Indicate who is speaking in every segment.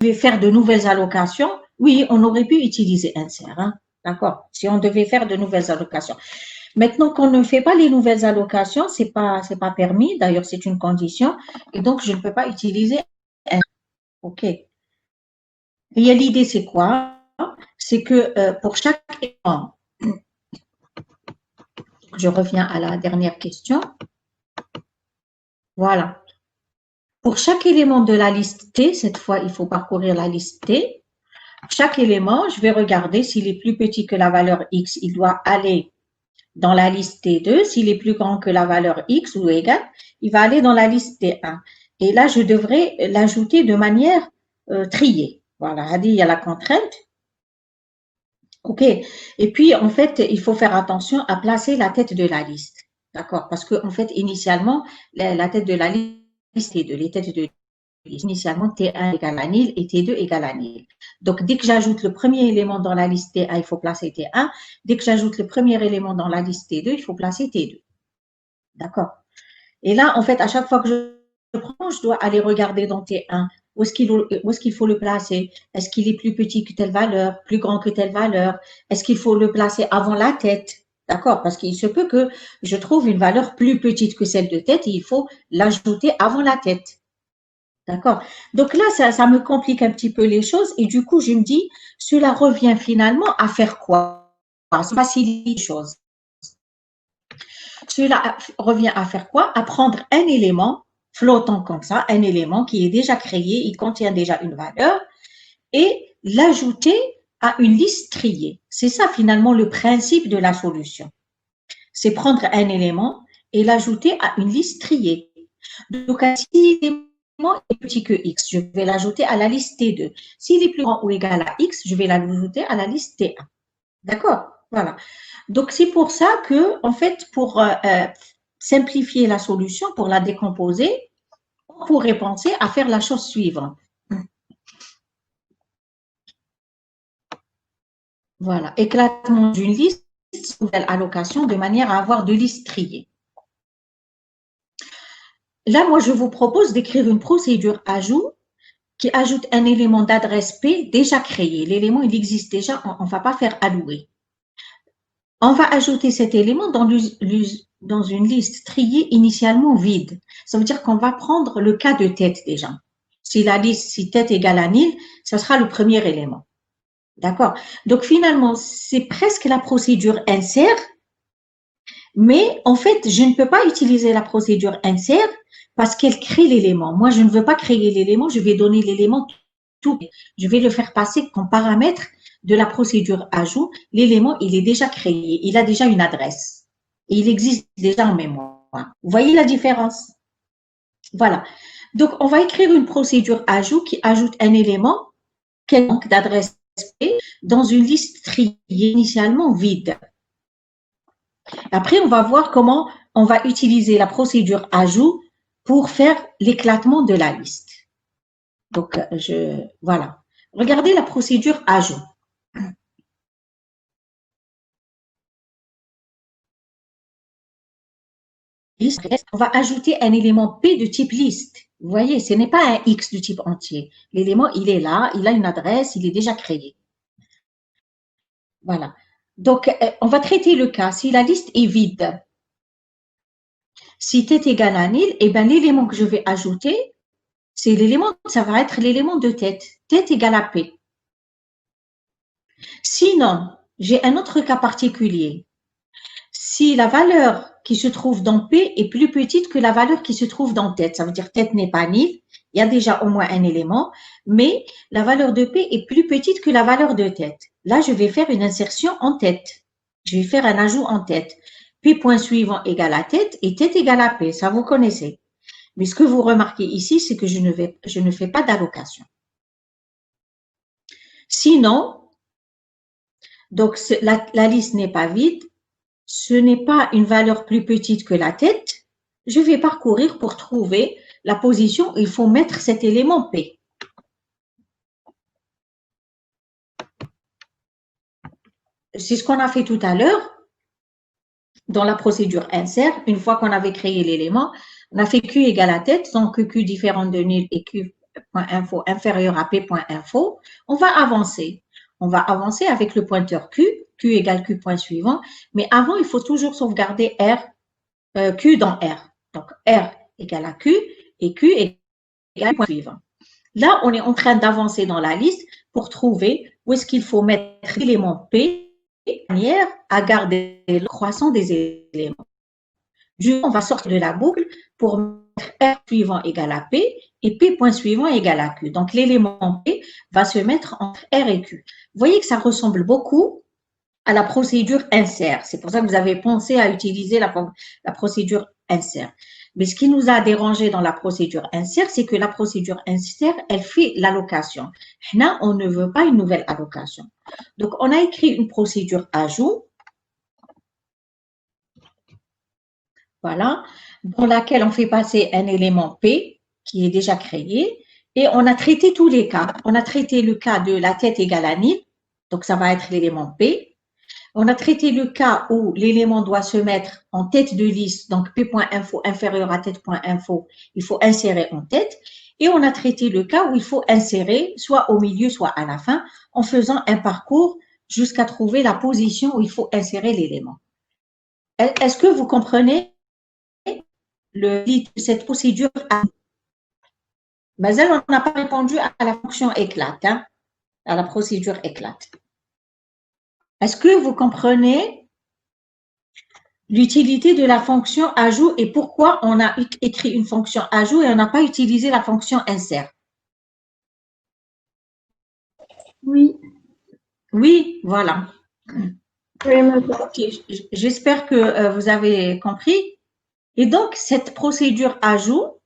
Speaker 1: devait faire de nouvelles allocations, oui, on aurait pu utiliser insert, hein, d'accord, si on devait faire de nouvelles allocations. Maintenant qu'on ne fait pas les nouvelles allocations, c'est pas permis, d'ailleurs c'est une condition, et donc je ne peux pas utiliser insert. OK. Et l'idée c'est quoi? C'est que pour chaque élément, je reviens à la dernière question, voilà. Pour chaque élément de la liste T, cette fois il faut parcourir la liste T, chaque élément, je vais regarder s'il est plus petit que la valeur X, il doit aller dans la liste T2. S'il est plus grand que la valeur X ou égal, il va aller dans la liste T1. Et là, je devrais l'ajouter de manière triée. Voilà, il y a la contrainte. OK. Et puis, en fait, il faut faire attention à placer la tête de la liste. D'accord? Parce que, en fait, initialement, la tête de la liste est de les têtes de initialement T1 égale à nil et T2 égale à nil. Donc, dès que j'ajoute le premier élément dans la liste T1, il faut placer T1. Dès que j'ajoute le premier élément dans la liste T2, il faut placer T2. D'accord? Et là, en fait, à chaque fois que je prends, je dois aller regarder dans T1 où est-ce qu'il faut le placer. Est-ce qu'il est plus petit que telle valeur, plus grand que telle valeur? Est-ce qu'il faut le placer avant la tête? D'accord? Parce qu'il se peut que je trouve une valeur plus petite que celle de tête et il faut l'ajouter avant la tête. D'accord. Donc là, ça me complique un petit peu les choses et du coup, je me dis, cela revient finalement à faire quoi? Ça facilite les choses. Cela revient à faire quoi? À prendre un élément flottant comme ça, un élément qui est déjà créé, il contient déjà une valeur, et l'ajouter à une liste triée. C'est ça finalement le principe de la solution. C'est prendre un élément et l'ajouter à une liste triée. Donc, si l'élément est petit que x, je vais l'ajouter à la liste T2. S'il est plus grand ou égal à x, je vais l'ajouter à la liste T1. D'accord? Voilà. Donc, c'est pour ça que, en fait, pour simplifier la solution, pour la décomposer, on pourrait penser à faire la chose suivante. Voilà. Éclatement d'une liste, nouvelle allocation, de manière à avoir deux listes triées. Là, moi, je vous propose d'écrire une procédure ajout qui ajoute un élément d'adresse P déjà créé. L'élément, il existe déjà, on ne va pas faire allouer. On va ajouter cet élément dans une liste triée initialement vide. Ça veut dire qu'on va prendre le cas de tête déjà. Si la liste, si tête égale à nil, ça sera le premier élément. D'accord? Donc finalement, c'est presque la procédure insert, mais en fait, je ne peux pas utiliser la procédure insert parce qu'elle crée l'élément. Moi, je ne veux pas créer l'élément, je vais donner l'élément tout. Je vais le faire passer comme paramètre de la procédure ajout. L'élément, il est déjà créé, il a déjà une adresse. Et il existe déjà en mémoire. Vous voyez la différence? Voilà. Donc, on va écrire une procédure ajout qui ajoute un élément, quel manque d'adresse P, dans une liste triée initialement vide. Après, on va voir comment on va utiliser la procédure ajout pour faire l'éclatement de la liste. Donc, voilà. Regardez la procédure ajout. On va ajouter un élément P de type liste. Vous voyez, ce n'est pas un X de type entier. L'élément, il est là, il a une adresse, il est déjà créé. Voilà. Donc, on va traiter le cas si la liste est vide. Si t est égal à nil, eh bien, l'élément que je vais ajouter, c'est l'élément, ça va être l'élément de tête. Tête égale à P. Sinon, j'ai un autre cas particulier. Si la valeur qui se trouve dans P est plus petite que la valeur qui se trouve dans tête, ça veut dire tête n'est pas nil, il y a déjà au moins un élément, mais la valeur de P est plus petite que la valeur de tête. Là, je vais faire une insertion en tête. Je vais faire un ajout en tête. P point suivant égale à tête et tête égale à P, ça vous connaissez. Mais ce que vous remarquez ici, c'est que je ne fais pas d'allocation. Sinon, donc la liste n'est pas vide, ce n'est pas une valeur plus petite que la tête, je vais parcourir pour trouver la position où il faut mettre cet élément P. C'est ce qu'on a fait tout à l'heure dans la procédure insert. Une fois qu'on avait créé l'élément, on a fait Q égale à tête, donc Q différent de nul et Q P.info inférieur à P.info, on va avancer. On va avancer avec le pointeur Q, Q égale Q point suivant, mais avant, il faut toujours sauvegarder Q dans R. Donc, R égale à Q et Q égale point suivant. Là, on est en train d'avancer dans la liste pour trouver où est-ce qu'il faut mettre l'élément P de manière à garder le croissant des éléments. On va sortir de la boucle pour mettre R suivant égale à P et P point suivant égale à Q. Donc, l'élément P va se mettre entre R et Q. Vous voyez que ça ressemble beaucoup à la procédure insert. C'est pour ça que vous avez pensé à utiliser la procédure insert. Mais ce qui nous a dérangé dans la procédure insert, c'est que la procédure insert, elle fait l'allocation. Là, on ne veut pas une nouvelle allocation. Donc, on a écrit une procédure ajout, voilà, dans laquelle on fait passer un élément P qui est déjà créé et on a traité tous les cas. On a traité le cas de la tête égale à nil, donc ça va être l'élément P. On a traité le cas où l'élément doit se mettre en tête de liste, donc P.info inférieur à tête.info, il faut insérer en tête. Et on a traité le cas où il faut insérer soit au milieu, soit à la fin, en faisant un parcours jusqu'à trouver la position où il faut insérer l'élément. Est-ce que vous comprenez cette procédure? Mais on n'a pas répondu à la fonction éclate, hein, à la procédure éclate. Est-ce que vous comprenez l'utilité de la fonction ajout et pourquoi on a écrit une fonction ajout et on n'a pas utilisé la fonction insert?
Speaker 2: Oui.
Speaker 1: Oui, voilà.
Speaker 2: Oui,
Speaker 1: okay. J'espère que vous avez compris. Et donc, cette procédure ajout,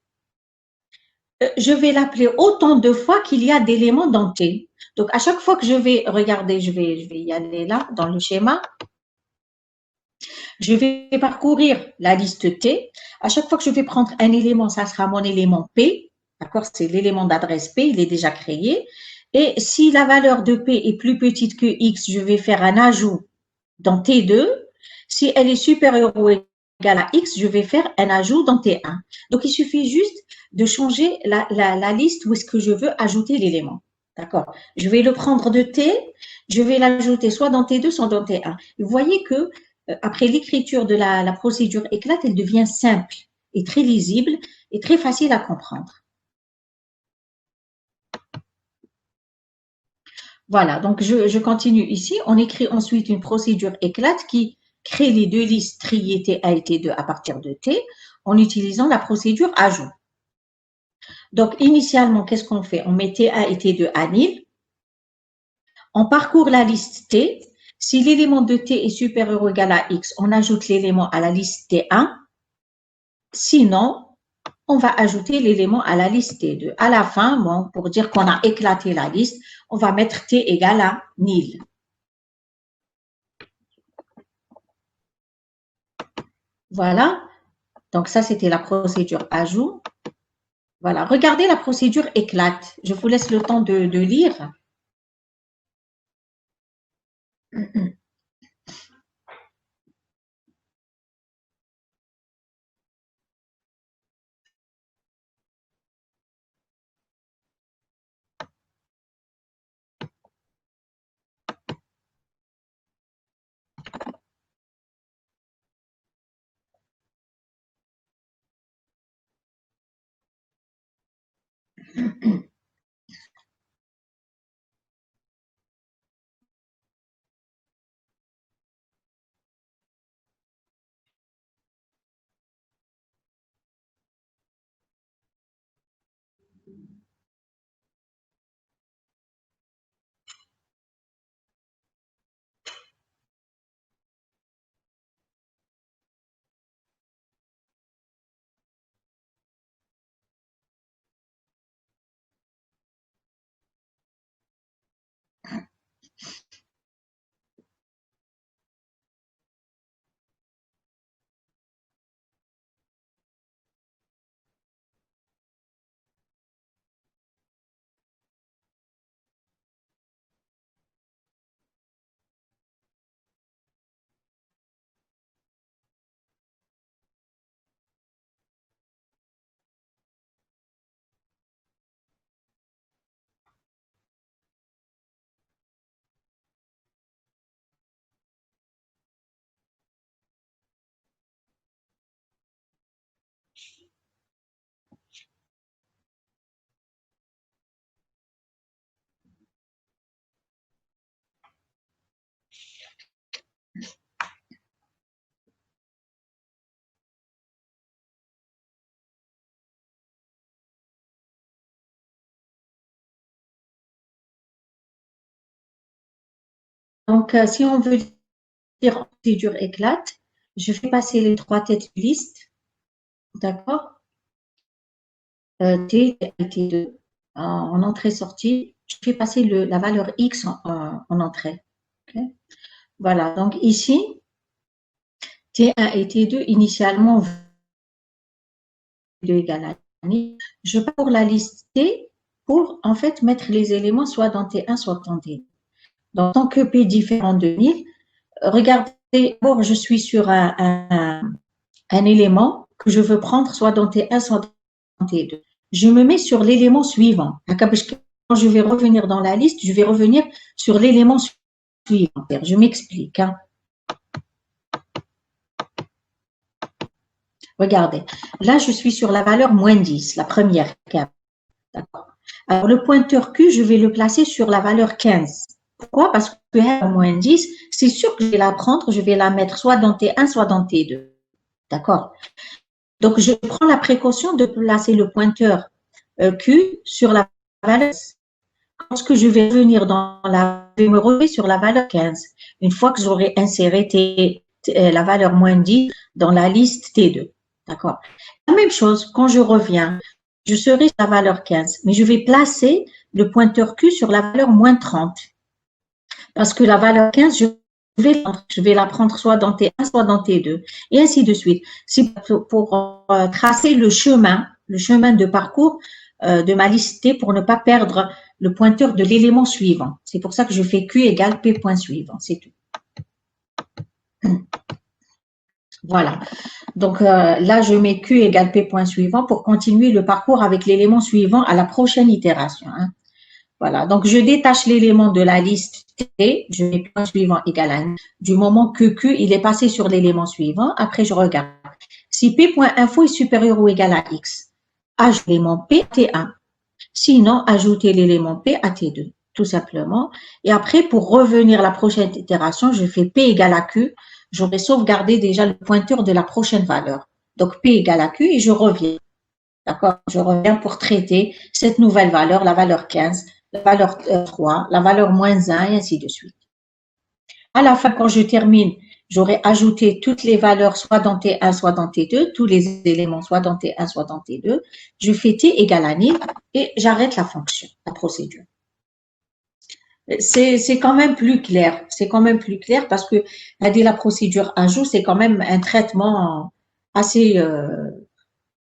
Speaker 1: je vais l'appeler autant de fois qu'il y a d'éléments dans T. Donc, à chaque fois que je vais regarder, je vais y aller là, dans le schéma. Je vais parcourir la liste T. À chaque fois que je vais prendre un élément, ça sera mon élément P. D'accord? C'est l'élément d'adresse P, il est déjà créé. Et si la valeur de P est plus petite que X, je vais faire un ajout dans T2. Si elle est supérieure ou égale à X, je vais faire un ajout dans T1. Donc, il suffit juste de changer la liste où est-ce que je veux ajouter l'élément. D'accord? Je vais le prendre de T, je vais l'ajouter soit dans T2, soit dans T1. Vous voyez que après l'écriture de la procédure éclate, elle devient simple et très lisible et très facile à comprendre. Voilà, donc je continue ici. On écrit ensuite une procédure éclate qui crée les deux listes triées T1 et T2 à partir de T en utilisant la procédure ajout. Donc, initialement, qu'est-ce qu'on fait? On met T1 et T2 à nil. On parcourt la liste T. Si l'élément de T est supérieur ou égal à X, on ajoute l'élément à la liste T1. Sinon, on va ajouter l'élément à la liste T2. À la fin, bon, pour dire qu'on a éclaté la liste, on va mettre T égale à nil. Voilà. Donc, ça, c'était la procédure ajout. Voilà. Regardez la procédure éclate. Je vous laisse le temps de lire. Donc, si on veut dire procédure éclate, je fais passer les trois têtes de liste, d'accord? T et T2 en entrée-sortie. Je fais passer la valeur X en entrée. Okay. Voilà, donc ici, T1 et T2, initialement, 2 égale à N. Je pars pour la liste T pour en fait mettre les éléments soit dans T1, soit dans T2. Donc, tant que P différent de 1000, regardez, d'abord, je suis sur un élément que je veux prendre soit dans T1, soit dans T2. Je me mets sur l'élément suivant. Quand je vais revenir dans la liste, je vais revenir sur l'élément suivant. Je m'explique. Hein. Regardez, là, je suis sur la valeur moins 10, la première. D'accord. Alors, le pointeur Q, je vais le placer sur la valeur 15. Pourquoi? Parce que R moins 10, c'est sûr que je vais la prendre, je vais la mettre soit dans T1, soit dans T2. D'accord? Donc, je prends la précaution de placer le pointeur Q sur la valeur 15. Lorsque je vais venir je vais me retrouver sur la valeur 15. Une fois que j'aurai inséré la valeur moins 10 dans la liste T2. D'accord? La même chose, quand je reviens, je serai sur la valeur 15, mais je vais placer le pointeur Q sur la valeur moins 30. Parce que la valeur 15, je vais la prendre soit dans T1, soit dans T2, et ainsi de suite. C'est pour tracer le chemin de parcours de ma liste T pour ne pas perdre le pointeur de l'élément suivant. C'est pour ça que je fais Q égale P point suivant, c'est tout. Voilà. Donc là, je mets Q égale P point suivant pour continuer le parcours avec l'élément suivant à la prochaine itération. Hein. Voilà. Donc, je détache l'élément de la liste T, je mets point suivant égale à 1. Du moment que Q, il est passé sur l'élément suivant, après, je regarde. Si P.info est supérieur ou égal à X, ajoute l'élément P à T1. Sinon, ajoutez l'élément P à T2, tout simplement. Et après, pour revenir à la prochaine itération, je fais P égale à Q. J'aurais sauvegardé déjà le pointeur de la prochaine valeur. Donc, P égale à Q et je reviens. D'accord? Je reviens pour traiter cette nouvelle valeur, la valeur 15, la valeur 3, la valeur moins 1 et ainsi de suite. À la fin, quand je termine, j'aurai ajouté toutes les valeurs soit dans T1, soit dans T2, tous les éléments soit dans T1, soit dans T2. Je fais T égale à 1000 et j'arrête la fonction, la procédure. C'est quand même plus clair. C'est quand même plus clair parce que la procédure ajout, c'est quand même un traitement assez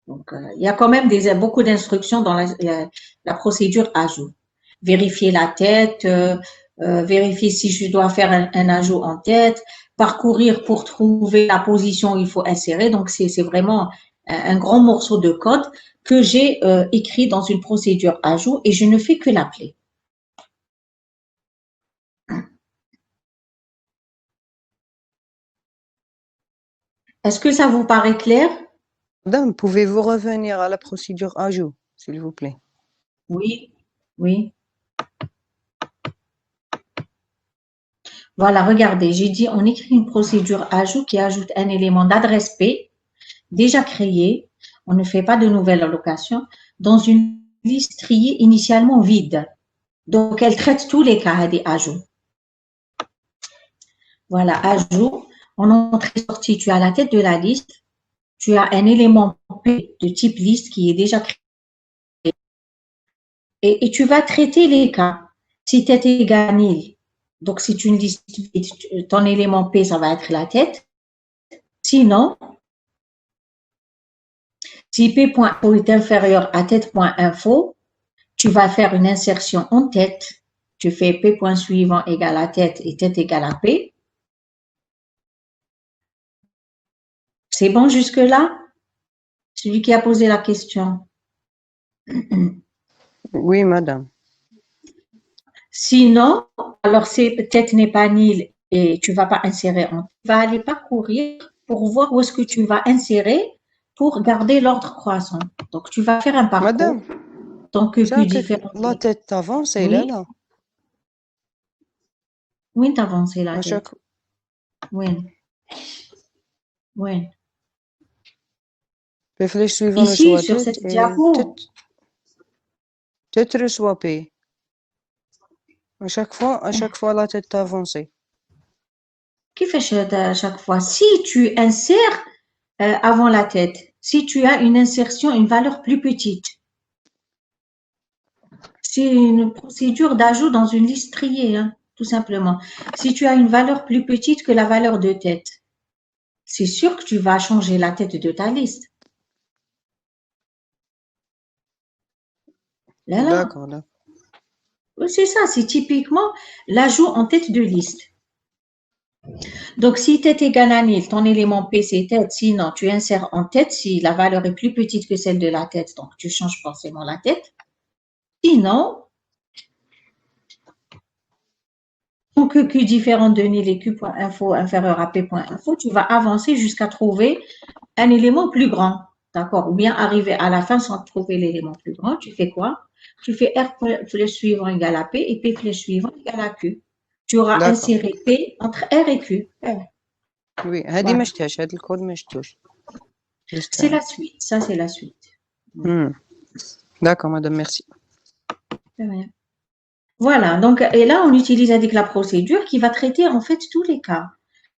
Speaker 1: donc, il y a quand même beaucoup d'instructions dans la procédure ajout. Vérifier la tête, vérifier si je dois faire un ajout en tête, parcourir pour trouver la position où il faut insérer. Donc, c'est vraiment un grand morceau de code que j'ai écrit dans une procédure ajout et je ne fais que l'appeler. Est-ce que ça vous paraît clair?
Speaker 3: Madame, pouvez-vous revenir à la procédure ajout, s'il vous plaît?
Speaker 1: Oui, oui. Voilà, regardez, j'ai dit on écrit une procédure ajout qui ajoute un élément d'adresse P déjà créé, on ne fait pas de nouvelle allocation, dans une liste triée initialement vide. Donc, elle traite tous les cas des ajouts. Voilà, ajout. En entrée-sortie, tu as la tête de la liste, tu as un élément P de type liste qui est déjà créé et tu vas traiter les cas. Si tête égale 1000, donc c'est une liste, ton élément P, ça va être la tête. Sinon, si P.info est inférieur à tête.info, tu vas faire une insertion en tête. Tu fais P point suivant égale à tête et tête égale à P. C'est bon jusque-là? Celui qui a posé la question.
Speaker 3: Oui, madame.
Speaker 1: Sinon, alors tête n'est pas nil et tu ne vas pas insérer en tête. Tu vas aller parcourir pour voir où est-ce que tu vas insérer pour garder l'ordre croissant. Donc, tu vas faire un parcours.
Speaker 3: Madame,
Speaker 1: tant que plus différent.
Speaker 3: la tête avance, elle
Speaker 1: Oui.
Speaker 3: est là.
Speaker 1: Oui, t'avances la
Speaker 3: À
Speaker 1: tête.
Speaker 3: chaque...
Speaker 1: Oui. Oui.
Speaker 3: Réfléchis suivant le
Speaker 1: Ici,
Speaker 3: choix
Speaker 1: sur
Speaker 3: tête
Speaker 1: cette
Speaker 3: et
Speaker 1: diapo,
Speaker 3: tête reçoit P. À chaque fois, la tête avance.
Speaker 1: Qui fait à chaque fois? Si tu insères avant la tête, si tu as une insertion, une valeur plus petite, c'est une procédure d'ajout dans une liste triée, hein, tout simplement. Si tu as une valeur plus petite que la valeur de tête, c'est sûr que tu vas changer la tête de ta liste. Là, là.
Speaker 3: D'accord, d'accord.
Speaker 1: C'est ça, c'est typiquement l'ajout en tête de liste. Donc, si tête égale à nil, ton élément P, c'est tête. Sinon, tu insères en tête si la valeur est plus petite que celle de la tête. Donc, tu changes forcément la tête. Sinon, pour que Q différent de nil et Q.info inférieur à P.info, tu vas avancer jusqu'à trouver un élément plus grand. D'accord? Ou bien arriver à la fin sans trouver l'élément plus grand. Tu fais quoi? Tu fais R flèche suivant égale à P et P flèche suivant égale à Q. Tu auras
Speaker 3: D'accord.
Speaker 1: inséré P entre R et Q.
Speaker 3: Oui, هذه
Speaker 1: Voilà.
Speaker 3: ما شفتهاش، هذا الكود ما شفتوش.
Speaker 1: C'est la suite. Ça, c'est la suite.
Speaker 3: D'accord, madame, merci.
Speaker 1: De rien. Voilà. Donc, et là, on utilise avec la procédure qui va traiter en fait tous les cas.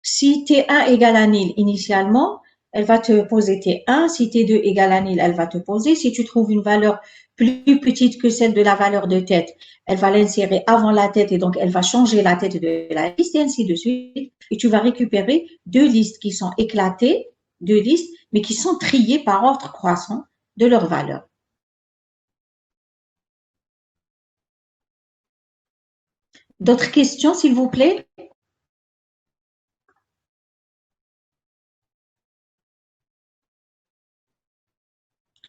Speaker 1: Si T1 égale à nil initialement, elle va te poser T1. Si T2 égale à nil, elle va te poser. Si tu trouves une valeur plus petite que celle de la valeur de tête, elle va l'insérer avant la tête et donc elle va changer la tête de la liste et ainsi de suite. Et tu vas récupérer deux listes qui sont éclatées, deux listes, mais qui sont triées par ordre croissant de leur valeur. D'autres questions, s'il vous plaît?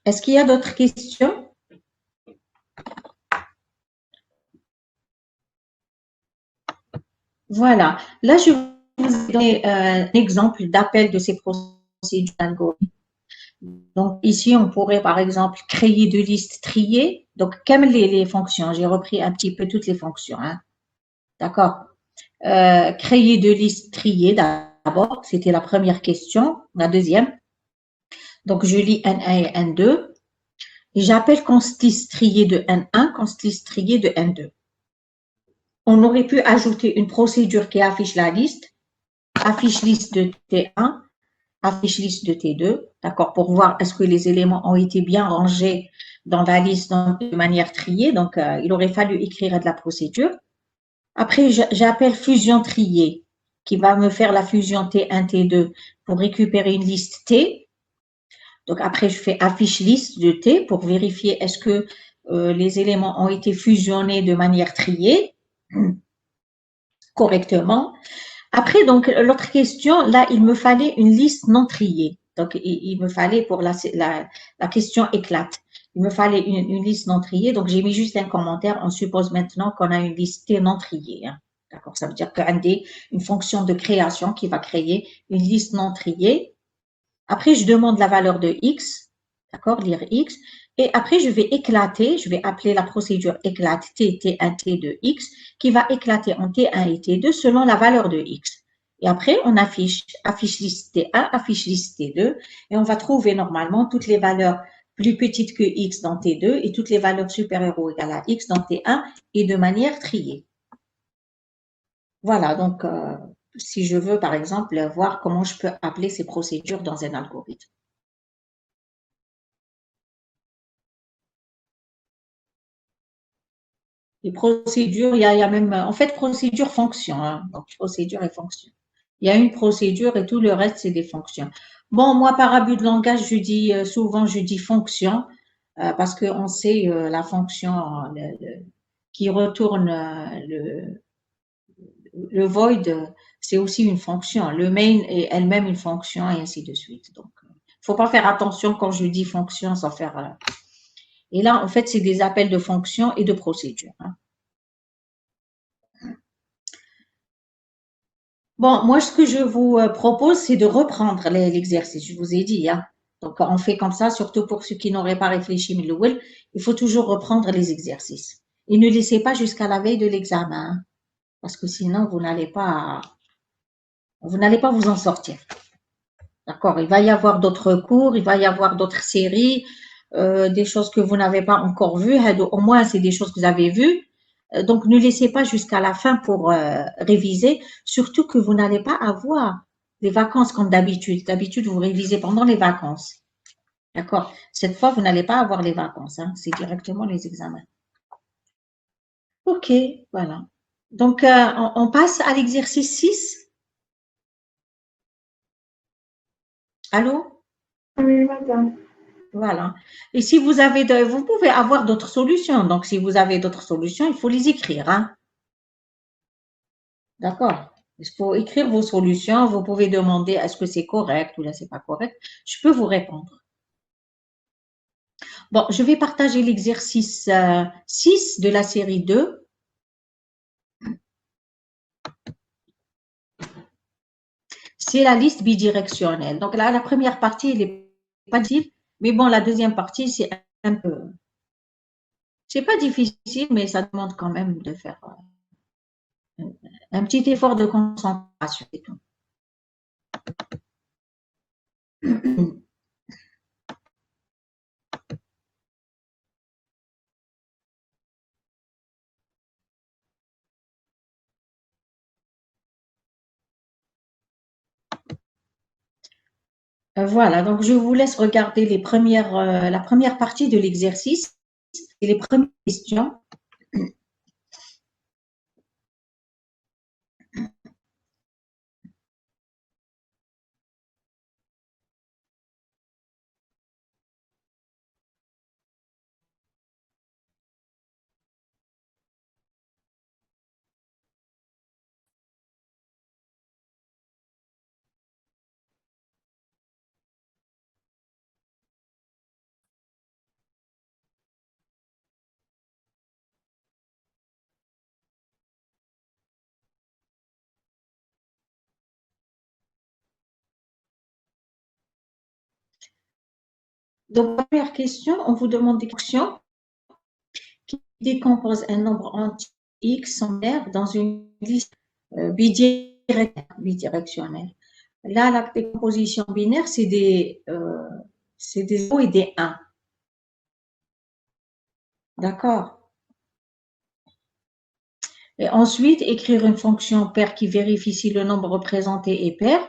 Speaker 1: Est-ce qu'il y a d'autres questions? Voilà. Là, je vous ai donné un exemple d'appel de ces procédures d'algorithme. Donc, ici, on pourrait, par exemple, créer deux listes triées. Donc, comme les fonctions, j'ai repris un petit peu toutes les fonctions. Hein. D'accord. Créer deux listes triées d'abord, c'était la première question. La deuxième. Donc, je lis N1 et N2. Et j'appelle const liste triée de N1, const liste triée de N2. On aurait pu ajouter une procédure qui affiche la liste, affiche liste de T1, affiche liste de T2, d'accord, pour voir est-ce que les éléments ont été bien rangés dans la liste de manière triée. Donc, il aurait fallu écrire de la procédure. Après, j'appelle fusion triée, qui va me faire la fusion T1, T2 pour récupérer une liste T. Donc, après, je fais affiche liste de T pour vérifier est-ce que les éléments ont été fusionnés de manière triée correctement. Après, donc, l'autre question, là, il me fallait une liste non triée. Donc, il me fallait pour la question éclate. Il me fallait une liste non triée. Donc, j'ai mis juste un commentaire. On suppose maintenant qu'on a une liste T non triée. Hein. D'accord? Ça veut dire qu'il y a une fonction de création qui va créer une liste non triée. Après, je demande la valeur de X. D'accord? Lire X. Et après, je vais éclater, je vais appeler la procédure éclate T, T1, T2, X, qui va éclater en T1 et T2 selon la valeur de X. Et après, on affiche liste T1, affiche liste T2, et on va trouver normalement toutes les valeurs plus petites que X dans T2 et toutes les valeurs supérieures ou égales à X dans T1 et de manière triée. Voilà, donc, si je veux, par exemple, voir comment je peux appeler ces procédures dans un algorithme. Les procédures, il y a même, en fait, procédure, fonction. Hein, donc, procédure et fonction. Il y a une procédure et tout le reste, c'est des fonctions. Bon, moi, par abus de langage, je dis souvent, je dis fonction, parce qu'on sait la fonction qui retourne le void, c'est aussi une fonction. Le main est elle-même une fonction et ainsi de suite. Donc, il ne faut pas faire attention quand je dis fonction sans faire. Et là, en fait, c'est des appels de fonctions et de procédures. Hein. Bon, moi, ce que je vous propose, c'est de reprendre l'exercice. Je vous ai dit, hein. Donc, on fait comme ça, surtout pour ceux qui n'auraient pas réfléchi, mais il faut toujours reprendre les exercices. Et ne laissez pas jusqu'à la veille de l'examen, hein, parce que sinon, vous n'allez pas vous en sortir. D'accord? Il va y avoir d'autres cours, il va y avoir d'autres séries, des choses que vous n'avez pas encore vues. Au moins, c'est des choses que vous avez vues. Donc, ne laissez pas jusqu'à la fin pour réviser, surtout que vous n'allez pas avoir des vacances comme d'habitude. D'habitude, vous révisez pendant les vacances. D'accord? Cette fois, vous n'allez pas avoir les vacances, hein. C'est directement les examens. Ok, voilà. Donc, on passe à l'exercice 6. Allô?
Speaker 2: Oui, madame.
Speaker 1: Voilà. Et si vous avez vous pouvez avoir d'autres solutions. Donc, si vous avez d'autres solutions, il faut les écrire, hein. D'accord? Il faut écrire vos solutions. Vous pouvez demander est-ce que c'est correct ou là c'est pas correct. Je peux vous répondre. Bon, je vais partager l'exercice 6 de la série 2. C'est la liste bidirectionnelle. Donc là, la première partie, elle n'est pas difficile, mais bon, la deuxième partie, c'est un peu, c'est pas difficile, mais ça demande quand même de faire un petit effort de concentration et tout. Voilà, donc je vous laisse regarder la première partie de l'exercice et les premières questions. Donc, première question, on vous demande des fonctions qui décomposent un nombre entier x en R dans une liste bidirectionnelle. Là, la décomposition binaire, c'est des 0 et des 1. D'accord? Et ensuite, écrire une fonction paire qui vérifie si le nombre représenté est pair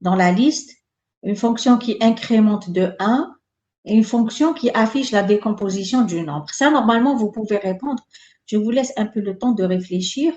Speaker 1: dans la liste, une fonction qui incrémente de 1 et une fonction qui affiche la décomposition du nombre. Ça, normalement, vous pouvez répondre. Je vous laisse un peu le temps de réfléchir.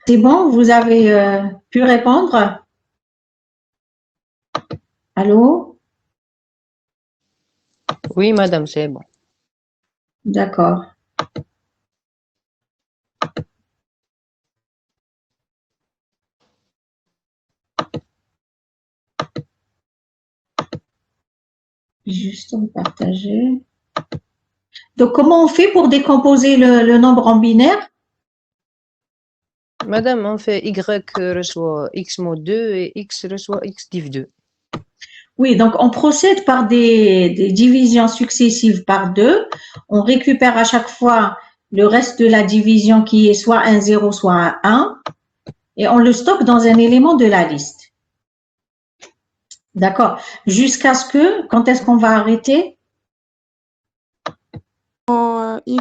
Speaker 1: C'est bon, vous avez pu répondre? Allô?
Speaker 3: Oui, madame, c'est bon.
Speaker 1: D'accord. Juste partager. Donc, comment on fait pour décomposer le nombre en binaire?
Speaker 3: Madame, on fait Y reçoit X mod 2 et X reçoit X div 2.
Speaker 1: Oui, donc on procède par des divisions successives par 2. On récupère à chaque fois le reste de la division qui est soit un 0, soit un 1. Et on le stocke dans un élément de la liste. D'accord. Jusqu'à ce que, quand est-ce qu'on va arrêter?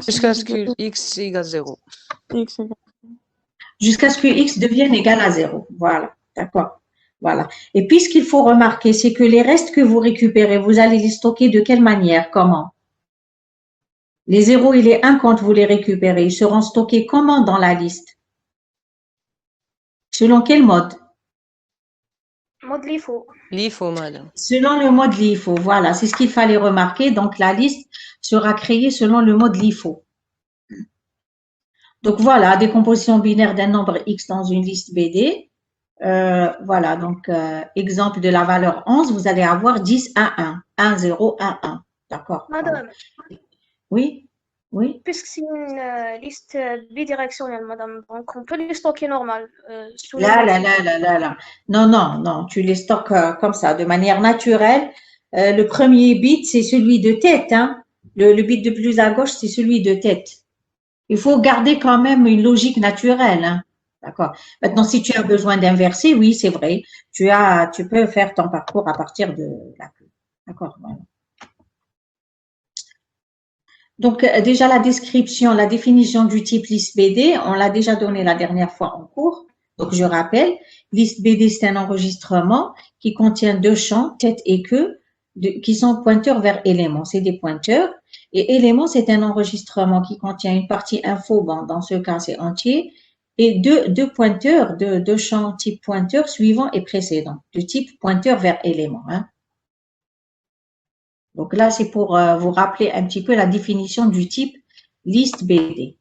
Speaker 3: Jusqu'à ce que X égale 0.
Speaker 1: Jusqu'à ce que x devienne égal à 0. Voilà. D'accord. Voilà. Et puis, ce qu'il faut remarquer, c'est que les restes que vous récupérez, vous allez les stocker de quelle manière? Comment? Les 0 et les 1, quand vous les récupérez, ils seront stockés comment dans la liste? Selon quel mode?
Speaker 2: Mode LIFO.
Speaker 3: LIFO, madame.
Speaker 1: Selon le mode LIFO. Voilà, c'est ce qu'il fallait remarquer. Donc, la liste sera créée selon le mode LIFO. Donc, voilà, décomposition binaire d'un nombre X dans une liste BD. Voilà, donc, exemple de la valeur 11, vous allez avoir 10, 1, 1. 1, 0, 1, 1. D'accord. Voilà.
Speaker 2: Madame,
Speaker 1: Oui, oui.
Speaker 2: puisque c'est une liste bidirectionnelle, madame, donc on peut les stocker normal. Sous le
Speaker 1: Là,
Speaker 2: mode
Speaker 1: là,
Speaker 2: LIFO.
Speaker 1: là, là, là, là. Non, non, non, tu les stockes comme ça, de manière naturelle. Le premier bit, c'est celui de tête, hein. Le bit de plus à gauche, c'est celui de tête. Il faut garder quand même une logique naturelle, hein. D'accord. Maintenant, si tu as besoin d'inverser, oui, c'est vrai. Tu peux faire ton parcours à partir de la queue. D'accord. Voilà. Donc, déjà la description, la définition du type liste BD, on l'a déjà donné la dernière fois en cours. Donc, je rappelle, liste BD, c'est un enregistrement qui contient deux champs, tête et queue, qui sont pointeurs vers éléments. C'est des pointeurs. Et élément, c'est un enregistrement qui contient une partie info, bon, dans ce cas, c'est entier, et deux pointeurs, deux champs type pointeur suivant et précédent, de type pointeur vers élément, hein. Donc là, c'est pour vous rappeler un petit peu la définition du type liste BD.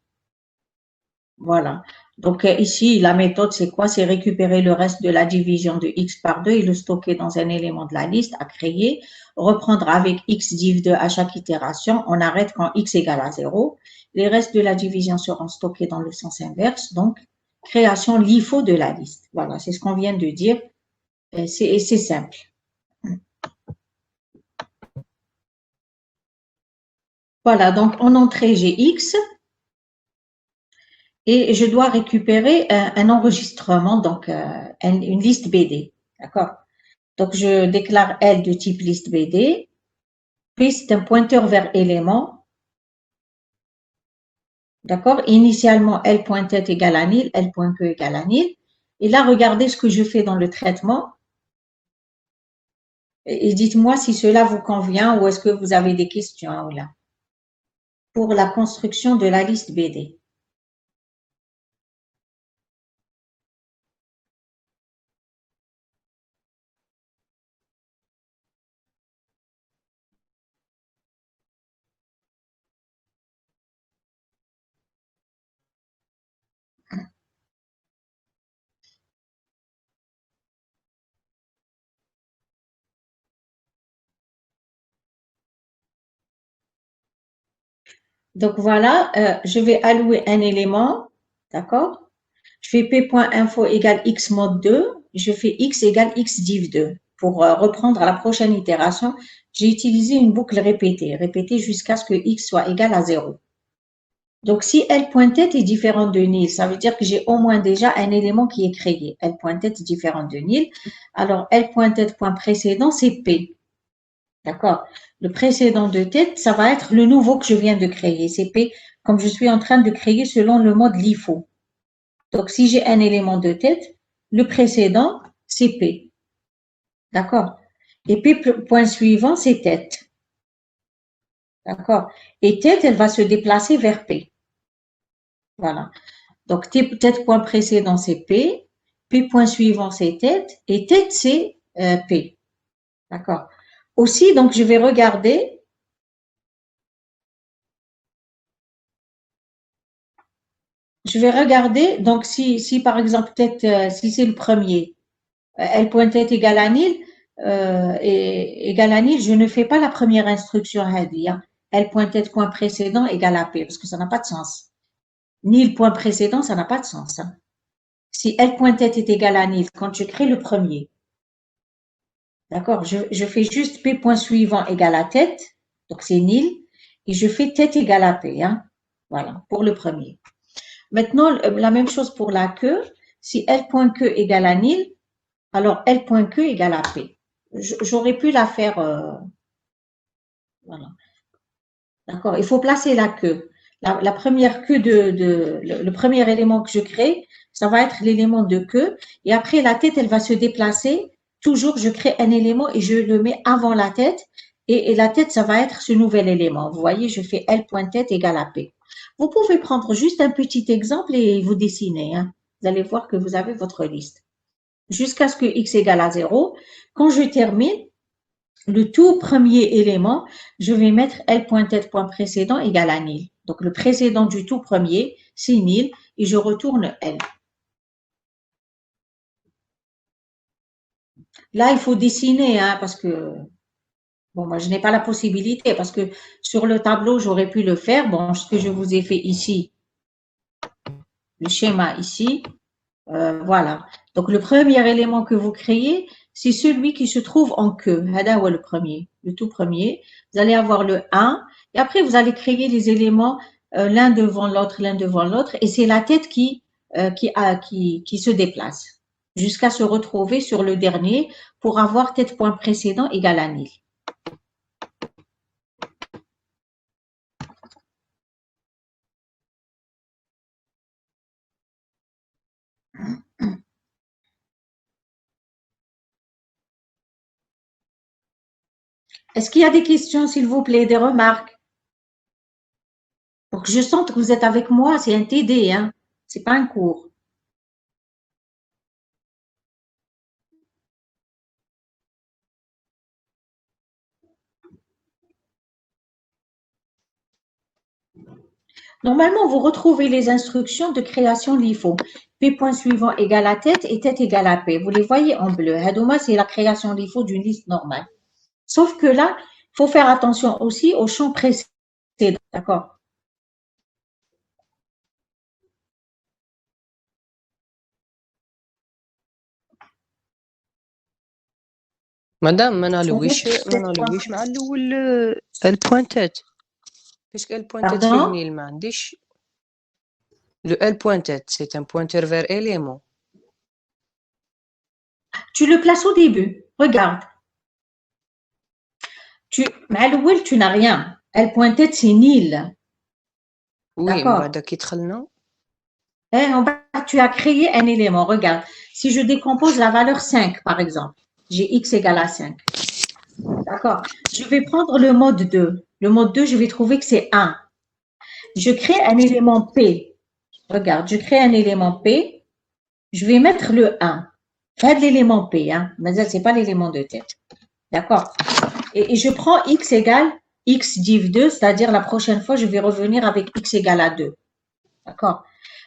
Speaker 1: Voilà. Donc ici, la méthode, c'est quoi? C'est récupérer le reste de la division de x par 2 et le stocker dans un élément de la liste à créer, reprendre avec x div 2 à chaque itération. On arrête quand x égale à 0. Les restes de la division seront stockés dans le sens inverse. Donc, création LIFO de la liste. Voilà, c'est ce qu'on vient de dire. C'est simple. Voilà, donc en entrée, j'ai x. Et je dois récupérer un enregistrement, donc une liste BD. D'accord? Donc, je déclare L de type liste BD. Puis, c'est un pointeur vers élément. D'accord? Initialement, L.tête égale à nil, L.queue égale à nil. Et là, regardez ce que je fais dans le traitement. Et dites-moi si cela vous convient ou est-ce que vous avez des questions là pour la construction de la liste BD. Donc voilà, je vais allouer un élément, d'accord? Je fais p.info égale x mod 2, je fais x égale x div 2. Pour reprendre à la prochaine itération, j'ai utilisé une boucle répétée jusqu'à ce que x soit égal à 0. Donc, si L.tête est différent de nil, ça veut dire que j'ai au moins déjà un élément qui est créé. L.tête est différent de nil. Alors, L.tête point précédent, c'est P. D'accord? Le précédent de tête, ça va être le nouveau que je viens de créer. C'est P, comme je suis en train de créer selon le mode LIFO. Donc, si j'ai un élément de tête, le précédent, c'est P. D'accord? Et P, point suivant, c'est tête. D'accord? Et tête, elle va se déplacer vers P. Voilà. Donc, tête point précédent, c'est P. P point suivant, c'est tête. Et tête, c'est P. D'accord. Aussi, donc, je vais regarder. Donc, si par exemple, tête, si c'est le premier, L point tête égale à nil, égale à nil, je ne fais pas la première instruction هذه, hein. L point tête point précédent égale à P, parce que ça n'a pas de sens. Nil point précédent, ça n'a pas de sens, hein. Si L point tête est égal à nil, quand je crée le premier, d'accord, je fais juste P point suivant égale à tête, donc c'est nil, et je fais tête égale à P, hein. Voilà, pour le premier. Maintenant, la même chose pour la queue. Si L point queue égale à nil, alors L point queue égale à P. J'aurais pu la faire, voilà. D'accord, il faut placer la queue. La première queue le premier élément que je crée, ça va être l'élément de queue. Et après, la tête, elle va se déplacer. Toujours, je crée un élément et je le mets avant la tête. Et la tête, ça va être ce nouvel élément. Vous voyez, je fais L point tête égale à P. Vous pouvez prendre juste un petit exemple et vous dessinez, hein. Vous allez voir que vous avez votre liste. Jusqu'à ce que x égale à 0. Quand je termine, le tout premier élément, je vais mettre L point tête point précédent égale à nil. Donc, le précédent du tout premier, c'est nil, et je retourne L. Là, il faut dessiner, hein, parce que, bon, moi, je n'ai pas la possibilité, parce que sur le tableau, j'aurais pu le faire. Bon, ce que je vous ai fait ici, le schéma ici, voilà. Donc, le premier élément que vous créez, c'est celui qui se trouve en queue. Hada ou le premier, le tout premier. Vous allez avoir le 1 et après vous allez créer les éléments l'un devant l'autre et c'est la tête qui se déplace jusqu'à se retrouver sur le dernier pour avoir tête point précédent égale à nil. Est-ce qu'il y a des questions, s'il vous plaît, des remarques? Pour que je sente que vous êtes avec moi, c'est un TD, hein, c'est pas un cours. Normalement, vous retrouvez les instructions de création LIFO. P point suivant égale à tête et tête égale à P. Vous les voyez en bleu. Hadouma, c'est la création LIFO d'une liste normale. Sauf que là, il faut faire attention aussi au champ précédent. D'accord?
Speaker 3: مدام ما نعلويش مع الأول البوانتات باسكو البوانتات فيه
Speaker 1: Pardon?
Speaker 3: نيل ما عنديش لو البوانتات c'est un pointeur vers élément.
Speaker 1: Tu le places au début. Regarde. مع الأول, tu n'as rien. Elle pointait, c'est nil.
Speaker 3: Oui,
Speaker 1: D'accord.
Speaker 3: بعد كي دخلنا
Speaker 1: En bas, tu as créé un élément. Regarde. Si je décompose la valeur 5, par exemple, j'ai x égale à 5. D'accord. Je vais prendre le mode 2. Le mode 2, je vais trouver que c'est 1. Je crée un élément P. Regarde, je crée un élément P. Je vais mettre le 1. Faites l'élément P, hein. Mais ce n'est pas l'élément de tête. D'accord. Et je prends x égale x div 2, c'est-à-dire la prochaine fois, je vais revenir avec x égale à 2. D'accord.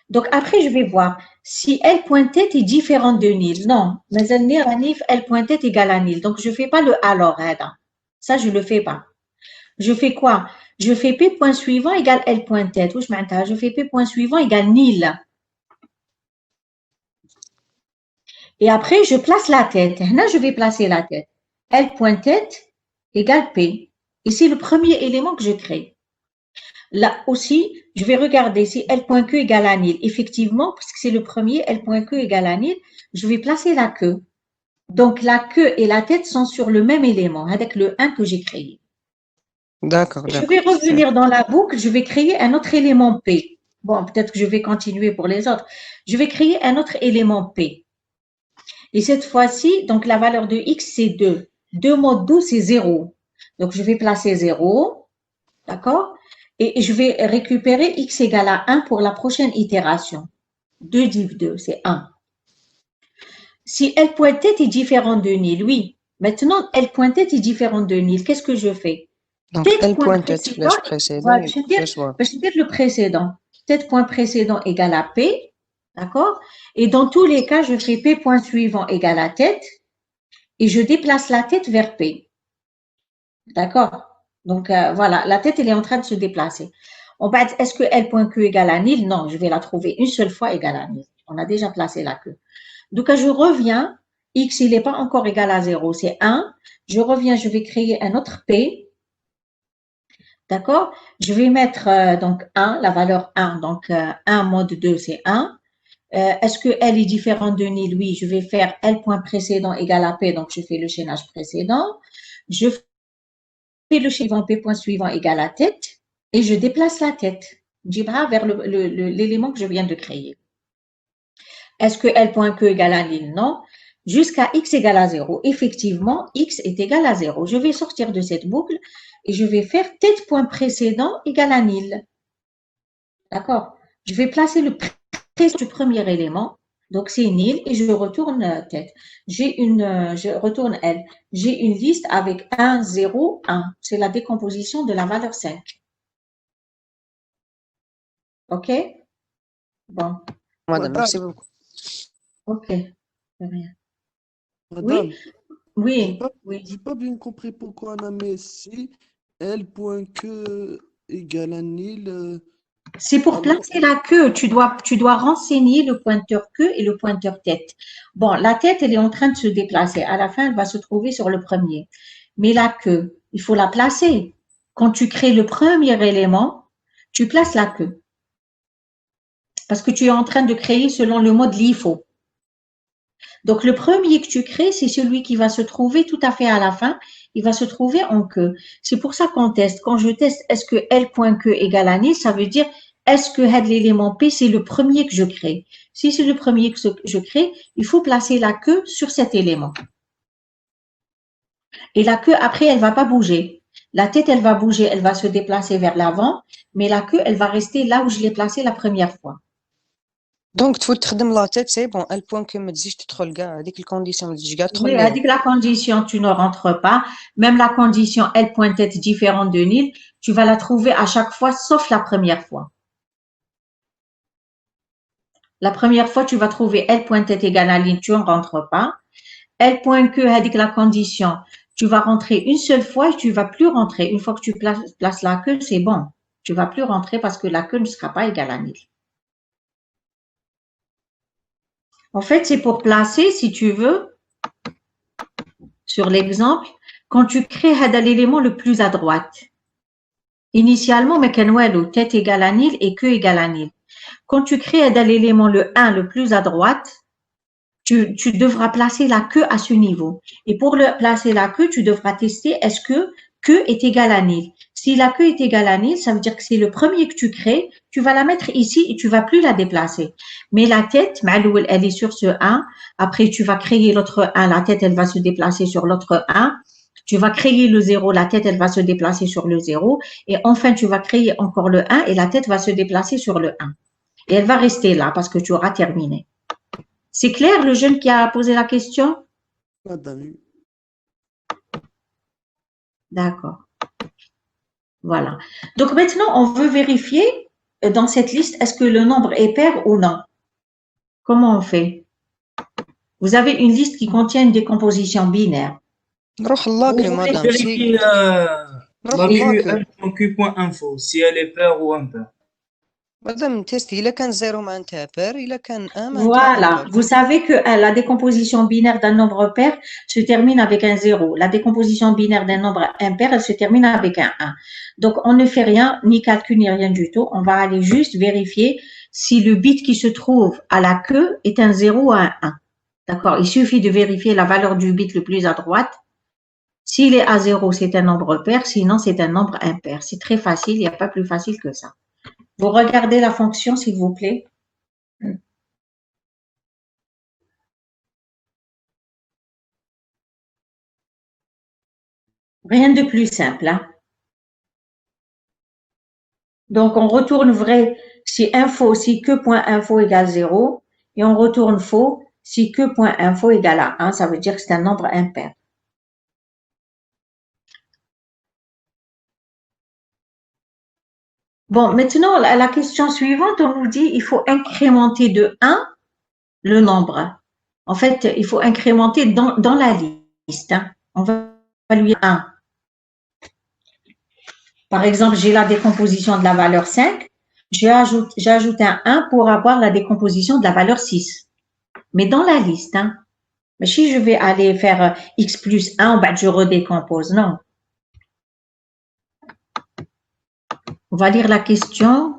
Speaker 1: Donc, après, je vais voir si L point tête est différente de nil. Non, mais L point tête égale à nil. Donc, je ne fais pas le alors. Ça, je ne le fais pas. Je fais quoi? Je fais P point suivant égale L point tête. Je fais P point suivant égale nil. Et après, je place la tête. Là, je vais placer la tête. L point tête égale P. Et c'est le premier élément que je crée. Là aussi, je vais regarder si L point Q égale à nil. Effectivement, parce que c'est le premier, L point Q égale à nil, je vais placer la queue. Donc, la queue et la tête sont sur le même élément, avec le 1 que j'ai créé.
Speaker 3: D'accord.
Speaker 1: Je vais revenir dans la boucle, je vais créer un autre élément P. Bon, peut-être que je vais continuer pour les autres. Je vais créer un autre élément P. Et cette fois-ci, donc la valeur de x, c'est 2. 2 mode 12, c'est 0. Donc, je vais placer 0. D'accord? Et je vais récupérer x égale à 1 pour la prochaine itération. 2 div 2, c'est 1. Si L point tête est différent de nil, oui. Maintenant, L point tête est différent de nil. Qu'est-ce que je fais?
Speaker 3: Donc,
Speaker 1: Tête
Speaker 3: L
Speaker 1: point
Speaker 3: pointed
Speaker 1: précédent,
Speaker 3: flash précédent,
Speaker 1: voilà,
Speaker 3: il
Speaker 1: je vais dire le précédent. Tête point précédent égale à P, d'accord? Et dans tous les cas, je fais P point suivant égale à tête et je déplace la tête vers P. D'accord? Donc, voilà, la tête, elle est en train de se déplacer. On va dire, est-ce que L point Q égale à nil? Non, je vais la trouver une seule fois égale à nil. On a déjà placé la queue. Donc, je reviens. X, il n'est pas encore égal à 0, c'est 1. Je reviens, je vais créer un autre P. D'accord? Je vais mettre donc 1, la valeur 1. Donc, 1 mode 2, c'est 1. Est-ce que L est différent de nil? Oui, je vais faire L point précédent égale à P. Donc, je fais le chaînage précédent. Je fais le suivant, P point suivant égale à tête. Et je déplace la tête. Jibra vers l'élément que je viens de créer. Est-ce que L point Q égale à nil? Non. Jusqu'à X égale à 0. Effectivement, X est égal à 0. Je vais sortir de cette boucle et je vais faire tête point précédent égale à nil. D'accord? Je vais placer le précédent du premier élément. Donc, c'est nil et je retourne tête. Je retourne L. J'ai une liste avec 1, 0, 1. C'est la décomposition de la valeur 5. OK? Bon.
Speaker 3: Madame,
Speaker 4: Madame,
Speaker 3: merci beaucoup.
Speaker 1: OK. C'est rien. Oui,
Speaker 4: madame,
Speaker 1: oui, oui.
Speaker 4: j'ai pas bien compris pourquoi on a mis ici L.Q égale à nil.
Speaker 1: C'est pour
Speaker 4: Alors,
Speaker 1: placer la queue. Tu dois renseigner le pointeur queue et le pointeur tête. Bon, la tête, elle est en train de se déplacer. À la fin, elle va se trouver sur le premier. Mais la queue, il faut la placer. Quand tu crées le premier élément, tu places la queue. Parce que tu es en train de créer selon le mode LIFO. Donc, le premier que tu crées, c'est celui qui va se trouver tout à fait à la fin. Il va se trouver en queue. C'est pour ça qu'on teste. Quand je teste, est-ce que L.queue égale à nil, ça veut dire, est-ce que l'élément P, c'est le premier que je crée? Si c'est le premier que je crée, il faut placer la queue sur cet élément. Et la queue, après, elle va pas bouger. La tête, elle va bouger, elle va se déplacer vers l'avant, mais la queue, elle va rester là où je l'ai placée la première fois.
Speaker 3: Donc, تفوت تخدم لا تيت سي بون ال بوان كو ما تزيدش تدخل كاع هذيك الكونديسيون ما تزيدش كاع تدخل
Speaker 1: Oui, elle
Speaker 3: ليها.
Speaker 1: dit que la condition, tu ne rentres pas. Même la condition, elle point être différente de nil, tu vas la trouver à chaque fois, sauf la première fois. La première fois, tu vas trouver L point être égale à nil, tu ne rentres pas. L point Q, elle dit que la condition, tu vas rentrer une seule fois et tu ne vas plus rentrer. Une fois que tu places la queue, c'est bon. Tu ne vas plus rentrer parce que la queue ne sera pas égale à nil. En fait, c'est pour placer, si tu veux, sur l'exemple, quand tu crées l'élément le plus à droite. Initialement, mais tête égale à nil et queue égale à nil. Quand tu crées l'élément le 1 le plus à droite, tu devras placer la queue à ce niveau. Et pour placer la queue, tu devras tester est-ce que queue est égale à nil. Si la queue est égale à nil, ça veut dire que c'est le premier que tu crées, tu vas la mettre ici et tu vas plus la déplacer. Mais la tête, elle est sur ce 1. Après, tu vas créer l'autre 1. La tête, elle va se déplacer sur l'autre 1. Tu vas créer le 0. La tête, elle va se déplacer sur le 0. Et enfin, tu vas créer encore le 1 et la tête va se déplacer sur le 1. Et elle va rester là parce que tu auras terminé. C'est clair, le jeune qui a posé la question?
Speaker 4: madame,
Speaker 1: D'accord. Voilà. Donc maintenant, on veut vérifier dans cette liste, est-ce que le nombre est pair ou non? Comment on fait? Vous avez une liste qui contient une décomposition binaire.
Speaker 3: نروح
Speaker 5: Vous
Speaker 3: لاكلو
Speaker 5: voulez
Speaker 3: مدام سي
Speaker 5: vérifier
Speaker 3: نروح
Speaker 5: la queue
Speaker 3: لاكلو
Speaker 5: L.Q.info, si elle est paire ou impair.
Speaker 3: مدام تيستي الا كان زيرو معناتها بير الا كان ان معناتها
Speaker 1: Voilà.
Speaker 3: امبير.
Speaker 1: Vous savez que la décomposition binaire d'un nombre pair se termine avec un 0. La décomposition binaire d'un nombre impair, elle se termine avec un 1. Donc, on ne fait rien, ni calcul, ni rien du tout. On va aller juste vérifier si le bit qui se trouve à la queue est un 0 ou un 1. D'accord? Il suffit de vérifier la valeur du bit le plus à droite. S'il est à 0, c'est un nombre pair. Sinon, c'est un nombre impair. C'est très facile. Il n'y a pas plus facile que ça. Vous regardez la fonction, s'il vous plaît. Rien de plus simple, hein. Donc, on retourne vrai si que.info égale 0 et on retourne faux si que.info égale à 1. Ça veut dire que c'est un nombre impair. Bon, maintenant, la question suivante, on nous dit il faut incrémenter de 1 le nombre. En fait, il faut incrémenter dans la liste. Hein. On va lui 1. Par exemple, j'ai la décomposition de la valeur 5. J'ajoute un 1 pour avoir la décomposition de la valeur 6. Mais dans la liste. Hein. Mais si je vais aller faire x plus 1, ben, je redécompose. Non. On va lire la question.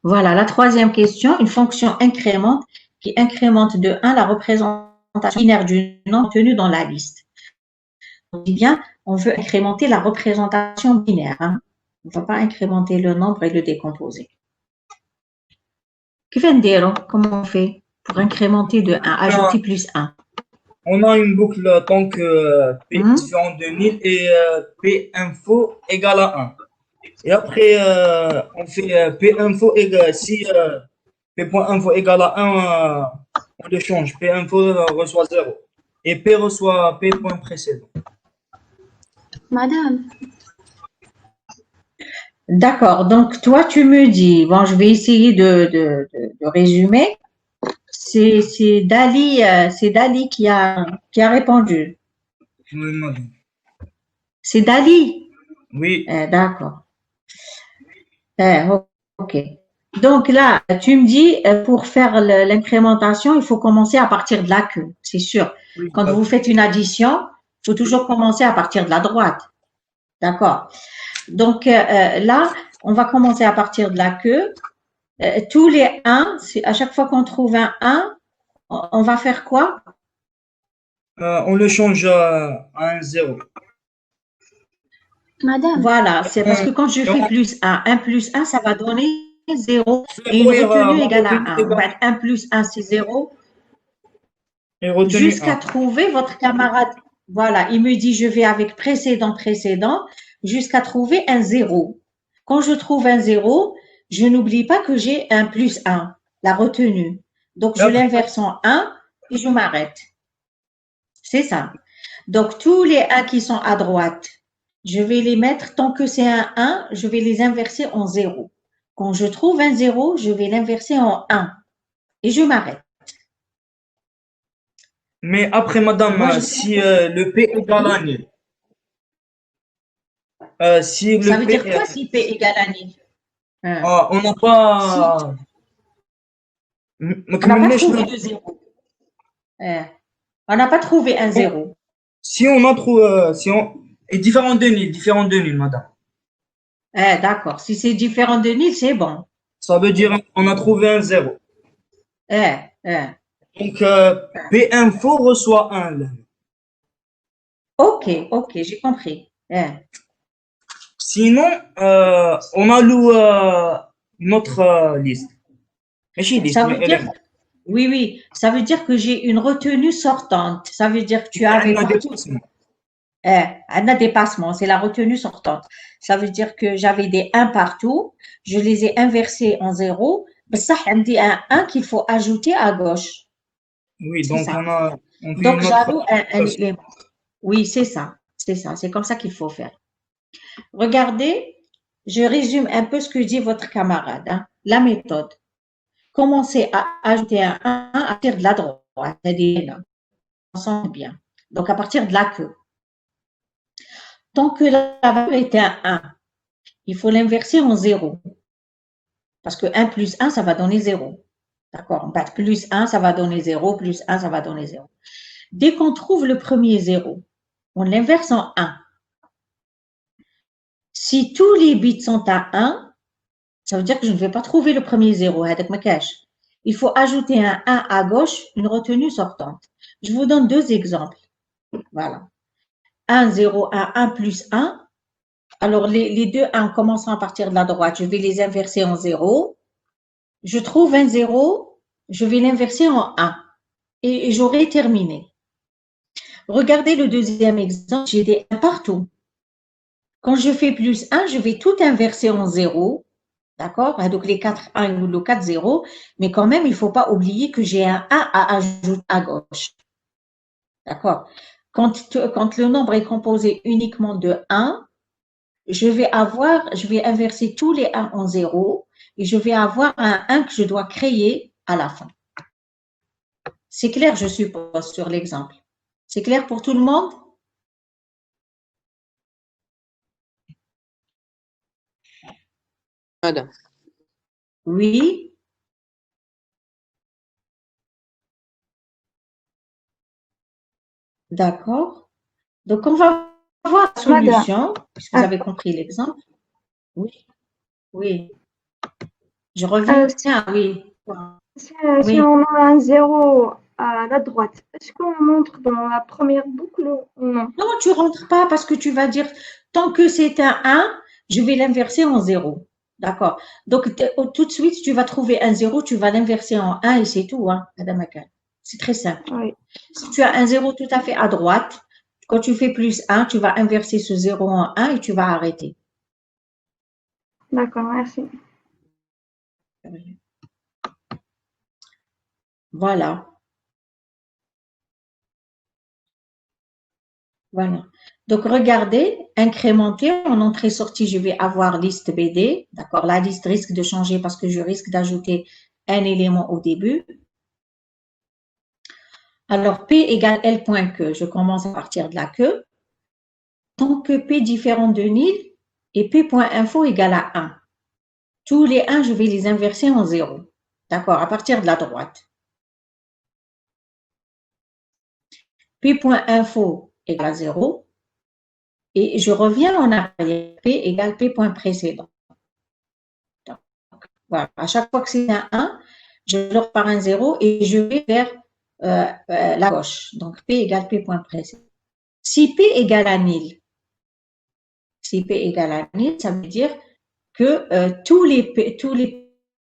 Speaker 1: Voilà, la troisième question. Une fonction incrémente qui incrémente de 1 la représentation binaire du nombre contenu dans la liste. On dit bien, on veut incrémenter la représentation binaire. Hein. On ne va pas incrémenter le nombre et le décomposer. Comment on fait pour incrémenter de 1, ajouter plus 1?
Speaker 5: On a une boucle tant que P différent de 1000 et P info égale à 1. Et après, on fait P info égale, si P.info égale à 1, on le change. P info reçoit 0. Et P reçoit P point précédent.
Speaker 2: Madame,
Speaker 1: D'accord. Donc, toi, tu me dis, bon, je vais essayer de résumer. C'est Dali qui a répondu.
Speaker 5: Oui, madame.
Speaker 1: C'est Dali?
Speaker 5: Oui.
Speaker 1: D'accord. Ok. Donc là, tu me dis, pour faire l'incrémentation, il faut commencer à partir de la queue, c'est sûr.
Speaker 5: Oui,
Speaker 1: Quand vous faites une addition, il faut toujours commencer à partir de la droite. D'accord. Donc là, on va commencer à partir de la queue. Tous les 1, à chaque fois qu'on trouve un 1, on va faire quoi?
Speaker 5: On le change à un 0.
Speaker 2: madame,
Speaker 1: Voilà, c'est parce que quand je fais plus 1 plus 1, ça va donner 0 et une retenue égale à 1. On va être 1 plus 1, c'est 0. Jusqu'à trouver votre camarade. Voilà, il me dit je vais avec précédent, jusqu'à trouver un 0. Quand je trouve un 0, je n'oublie pas que j'ai un plus 1, la retenue. Donc, je l'inverse en 1 et je m'arrête. C'est ça. Donc, tous les 1 qui sont à droite, je vais les mettre, tant que c'est un 1, je vais les inverser en 0. Quand je trouve un 0, je vais l'inverser en 1 et je m'arrête.
Speaker 5: Mais après, madame,
Speaker 1: Moi,
Speaker 5: si le P égale à 1000. Si le
Speaker 1: ça veut
Speaker 5: P
Speaker 1: dire quoi si P égale à 1000?
Speaker 5: on n'a pas.
Speaker 1: On n'a pas trouvé de 0. On n'a pas trouvé un 0.
Speaker 5: Si on a trouvé. Et différent de 1000, madame.
Speaker 1: D'accord. Si c'est différent de 1000, c'est bon.
Speaker 5: Ça veut dire on a trouvé un 0. Donc, P info reçoit 1. Là.
Speaker 1: Ok, j'ai compris.
Speaker 5: Sinon, on a notre liste.
Speaker 1: Ça veut dire, oui, ça veut dire que j'ai une retenue sortante. Ça veut dire que tu avais partout. Un dépassement, c'est la retenue sortante. Ça veut dire que j'avais des 1 partout, je les ai inversés en 0. Ça, on dit un 1 qu'il faut ajouter à gauche.
Speaker 5: Oui, donc
Speaker 1: donc j'ajoute un élément. Oui, c'est ça, c'est comme ça qu'il faut faire. Regardez, je résume un peu ce que dit votre camarade. Hein. La méthode. Commencez à ajouter un 1 à partir de la droite. C'est-à-dire, on sent bien. Donc, à partir de la queue. Tant que la valeur est un 1, il faut l'inverser en 0. Parce que 1 plus 1, ça va donner 0. D'accord? Plus 1, ça va donner 0. Plus 1, ça va donner 0. Dès qu'on trouve le premier 0, on l'inverse en 1. Si tous les bits sont à 1, ça veut dire que je ne vais pas trouver le premier 0. Il faut ajouter un 1 à gauche, une retenue sortante. Je vous donne 2 exemples. Voilà. 1, 0, 1, 1 plus 1. Alors, les deux 1 commençant à partir de la droite, je vais les inverser en 0. Je trouve un 0, je vais l'inverser en 1. Et j'aurai terminé. Regardez le deuxième exemple, j'ai des 1 partout. Quand je fais plus 1, je vais tout inverser en 0. D'accord? Donc, les 4 1 ou le 4 0. Mais quand même, il ne faut pas oublier que j'ai un 1 à ajouter à gauche. D'accord? Quand le nombre est composé uniquement de 1, je vais inverser tous les 1 en 0 et je vais avoir un 1 que je dois créer à la fin. C'est clair, je suppose, sur l'exemple. C'est clair pour tout le monde?
Speaker 3: Madame.
Speaker 1: Oui. D'accord. Donc, on va voir la solution, puisque vous avez compris l'exemple. Oui. Oui. Je reviens. Oui.
Speaker 6: Si
Speaker 1: Oui.
Speaker 6: on a un 0 à la droite, est-ce qu'on montre dans la première boucle ou non?
Speaker 1: Non, tu ne rentres pas parce que tu vas dire, tant que c'est un 1, je vais l'inverser en 0. D'accord. Donc, tout de suite, tu vas trouver un 0, tu vas l'inverser en 1 et c'est tout, hein, Madame Akal. C'est très simple.
Speaker 6: Oui.
Speaker 1: Si tu as un 0 tout à fait à droite, quand tu fais plus 1, tu vas inverser ce 0 en 1 et tu vas arrêter.
Speaker 6: D'accord, merci.
Speaker 1: Voilà. Voilà. Donc, regardez, incrémenter en entrée-sortie, je vais avoir liste BD. D'accord. La liste risque de changer parce que je risque d'ajouter un élément au début. Alors, P égale L point que. Je commence à partir de la queue. Tant que P différent de nil et P.info égale à 1. Tous les 1, je vais les inverser en 0. D'accord, à partir de la droite. P.info égale à 0. Et je reviens en arrière. P égale P point précédent. Donc, voilà, à chaque fois que c'est un 1, je leur par un 0 et je vais vers la gauche. Donc, P égale P point précédent. Si P égale à nil, ça veut dire que tous les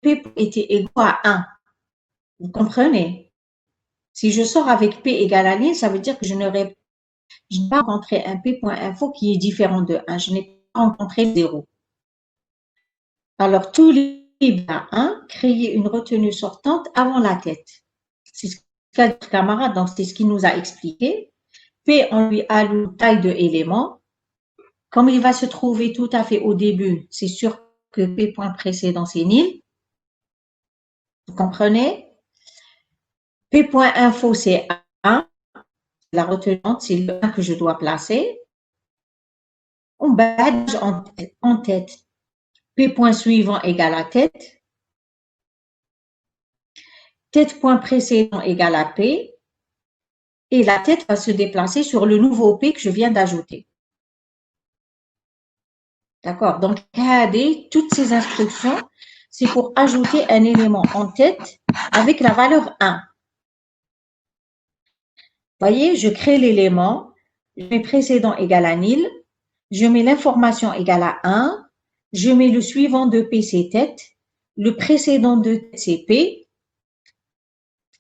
Speaker 1: P étaient égaux à 1. Vous comprenez? Si je sors avec P égale à nil, ça veut dire que je n'ai pas rencontré un P.info qui est différent de 1. Je n'ai pas rencontré 0. Alors, tous les P à 1, créer une retenue sortante avant la tête. C'est ce qu'a dit notre camarade, donc c'est ce qu'il nous a expliqué. P, on lui alloue taille de élément. Comme il va se trouver tout à fait au début, c'est sûr que P point précédent, c'est nil. Vous comprenez? P.info, c'est 1. La retenante, c'est le 1 que je dois placer. On badge en tête. P point suivant égale à tête. Tête point précédent égale à P. Et la tête va se déplacer sur le nouveau P que je viens d'ajouter. D'accord? Donc, toutes ces instructions, c'est pour ajouter un élément en tête avec la valeur 1. Voyez, je crée l'élément, je mets précédent égale à nil, je mets l'information égale à 1, je mets le suivant de P, c'est tête, le précédent de tête, c'est P,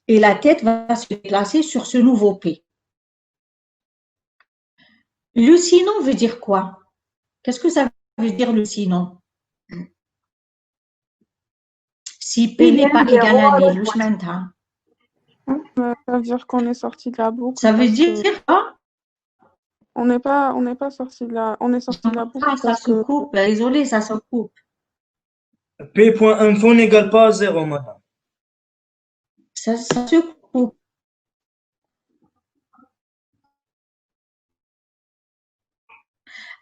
Speaker 1: et la tête va se déplacer sur ce nouveau P. Le sinon veut dire quoi? Qu'est-ce que ça veut dire le sinon? Si P n'est pas égal à nil,
Speaker 7: ça veut dire qu'on est sorti de la boucle.
Speaker 1: ça veut dire quoi?
Speaker 7: On n'est pas sorti de la, on est sorti de la boucle.
Speaker 1: Ah, ça se coupe, désolé, ça se coupe.
Speaker 5: P.info n'égale pas à 0, madame.
Speaker 1: Ça se coupe.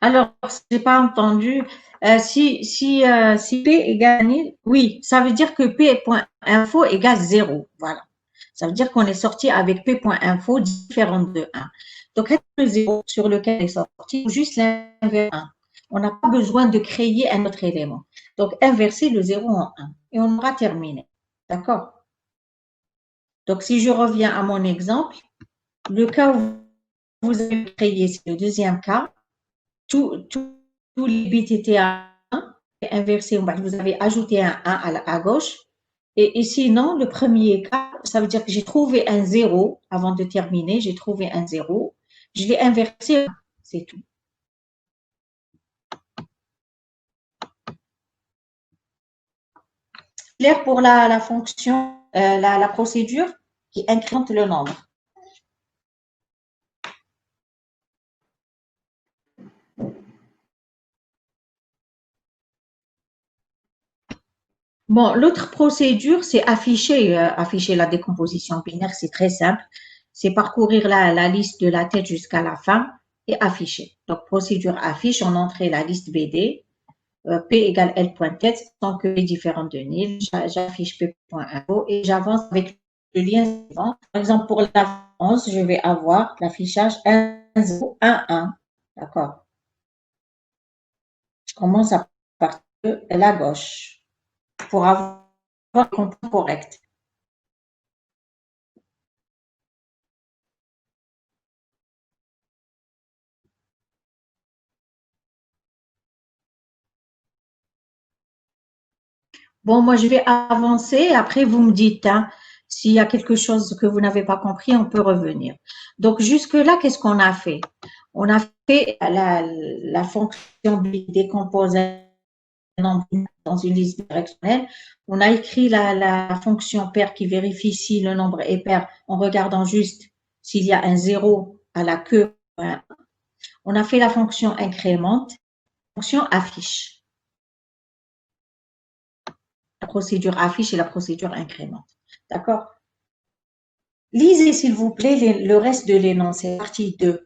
Speaker 1: Alors, je n'ai pas entendu. Si P égale nil, oui, ça veut dire que P.info égale 0. Voilà. Ça veut dire qu'on est sorti avec P.info différent de 1. Donc, le 0 sur lequel est sorti, juste l'inverser 1. On n'a pas besoin de créer un autre élément. Donc, inverser le 0 en 1. Et on aura terminé. D'accord? Donc, si je reviens à mon exemple, le cas où vous avez créé, c'est le deuxième cas. Tous les bits étaient à 1, inversé, vous avez ajouté un 1 à gauche. Et sinon, le premier cas, ça veut dire que j'ai trouvé un 0 avant de terminer, j'ai trouvé un 0. Je l'ai inversé, c'est tout. clair pour la fonction, la procédure qui incrémente le nombre. Bon, l'autre procédure, c'est afficher la décomposition binaire, c'est très simple. C'est parcourir la liste de la tête jusqu'à la fin et afficher. Donc, procédure affiche, on entrait la liste BD, P égale L point tête, tant que P est différent de nil, j'affiche P.info et j'avance avec le lien suivant. Par exemple, pour la 11, je vais avoir l'affichage 1, 0, 1, 1. D'accord. Je commence à partir de la gauche pour avoir le compte correct. Bon, moi, je vais avancer. Après, vous me dites, hein, s'il y a quelque chose que vous n'avez pas compris, on peut revenir. Donc, jusque-là, qu'est-ce qu'on a fait? On a fait la fonction décomposer un nombre dans une liste directionnelle. On a écrit la fonction pair qui vérifie si le nombre est pair en regardant juste s'il y a un 0 à la queue. On a fait la fonction incrémente, fonction affiche. La procédure affiche et la procédure incrémente. D'accord? Lisez, s'il vous plaît, le reste de l'énoncé, partie 2.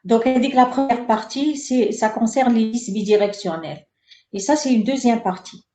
Speaker 1: Donc, elle dit que la première partie, ça concerne les listes bidirectionnelles. Et ça, c'est une deuxième partie.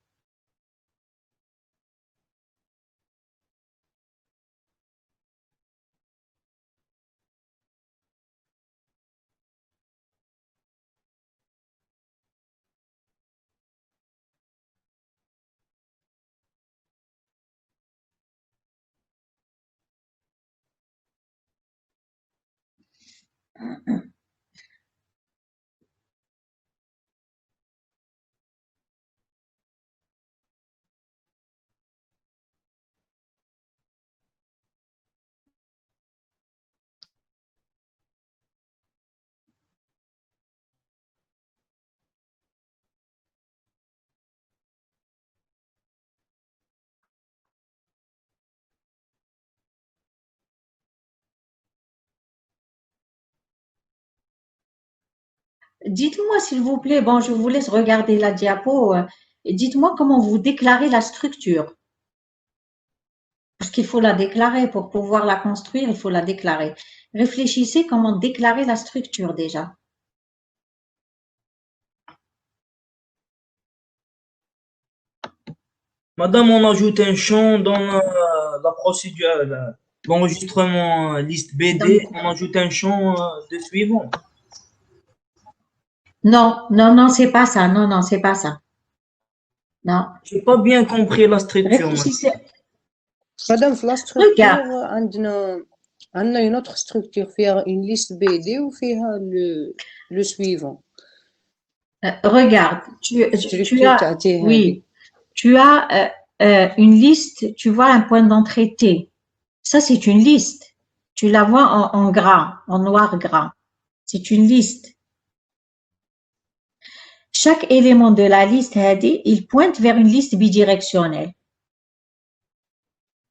Speaker 1: Dites-moi, s'il vous plaît, bon, je vous laisse regarder la diapo. Dites-moi comment vous déclarez la structure. Parce qu'il faut la déclarer. Pour pouvoir la construire, il faut la déclarer. Réfléchissez comment déclarer la structure déjà.
Speaker 5: Madame, on ajoute un champ dans la procédure, l'enregistrement liste BD, on ajoute un champ de suivant.
Speaker 1: Non, non, non, c'est pas ça. Non, non, c'est pas ça. Non.
Speaker 5: J'ai pas bien compris la structure.
Speaker 1: Réfléchissez.
Speaker 3: Madame, في la structure
Speaker 1: Regarde.
Speaker 3: عندنا une autre structure فيها une liste BD وفيها le suivant.
Speaker 1: Regarde, tu
Speaker 3: Structure
Speaker 1: as,
Speaker 3: تاعتي هذه.
Speaker 1: oui, tu as une liste, tu vois un point d'entrée T. Ça, c'est une liste. Tu la vois en gras, en noir gras. C'est une liste. Chaque élément de la liste, il pointe vers une liste bidirectionnelle.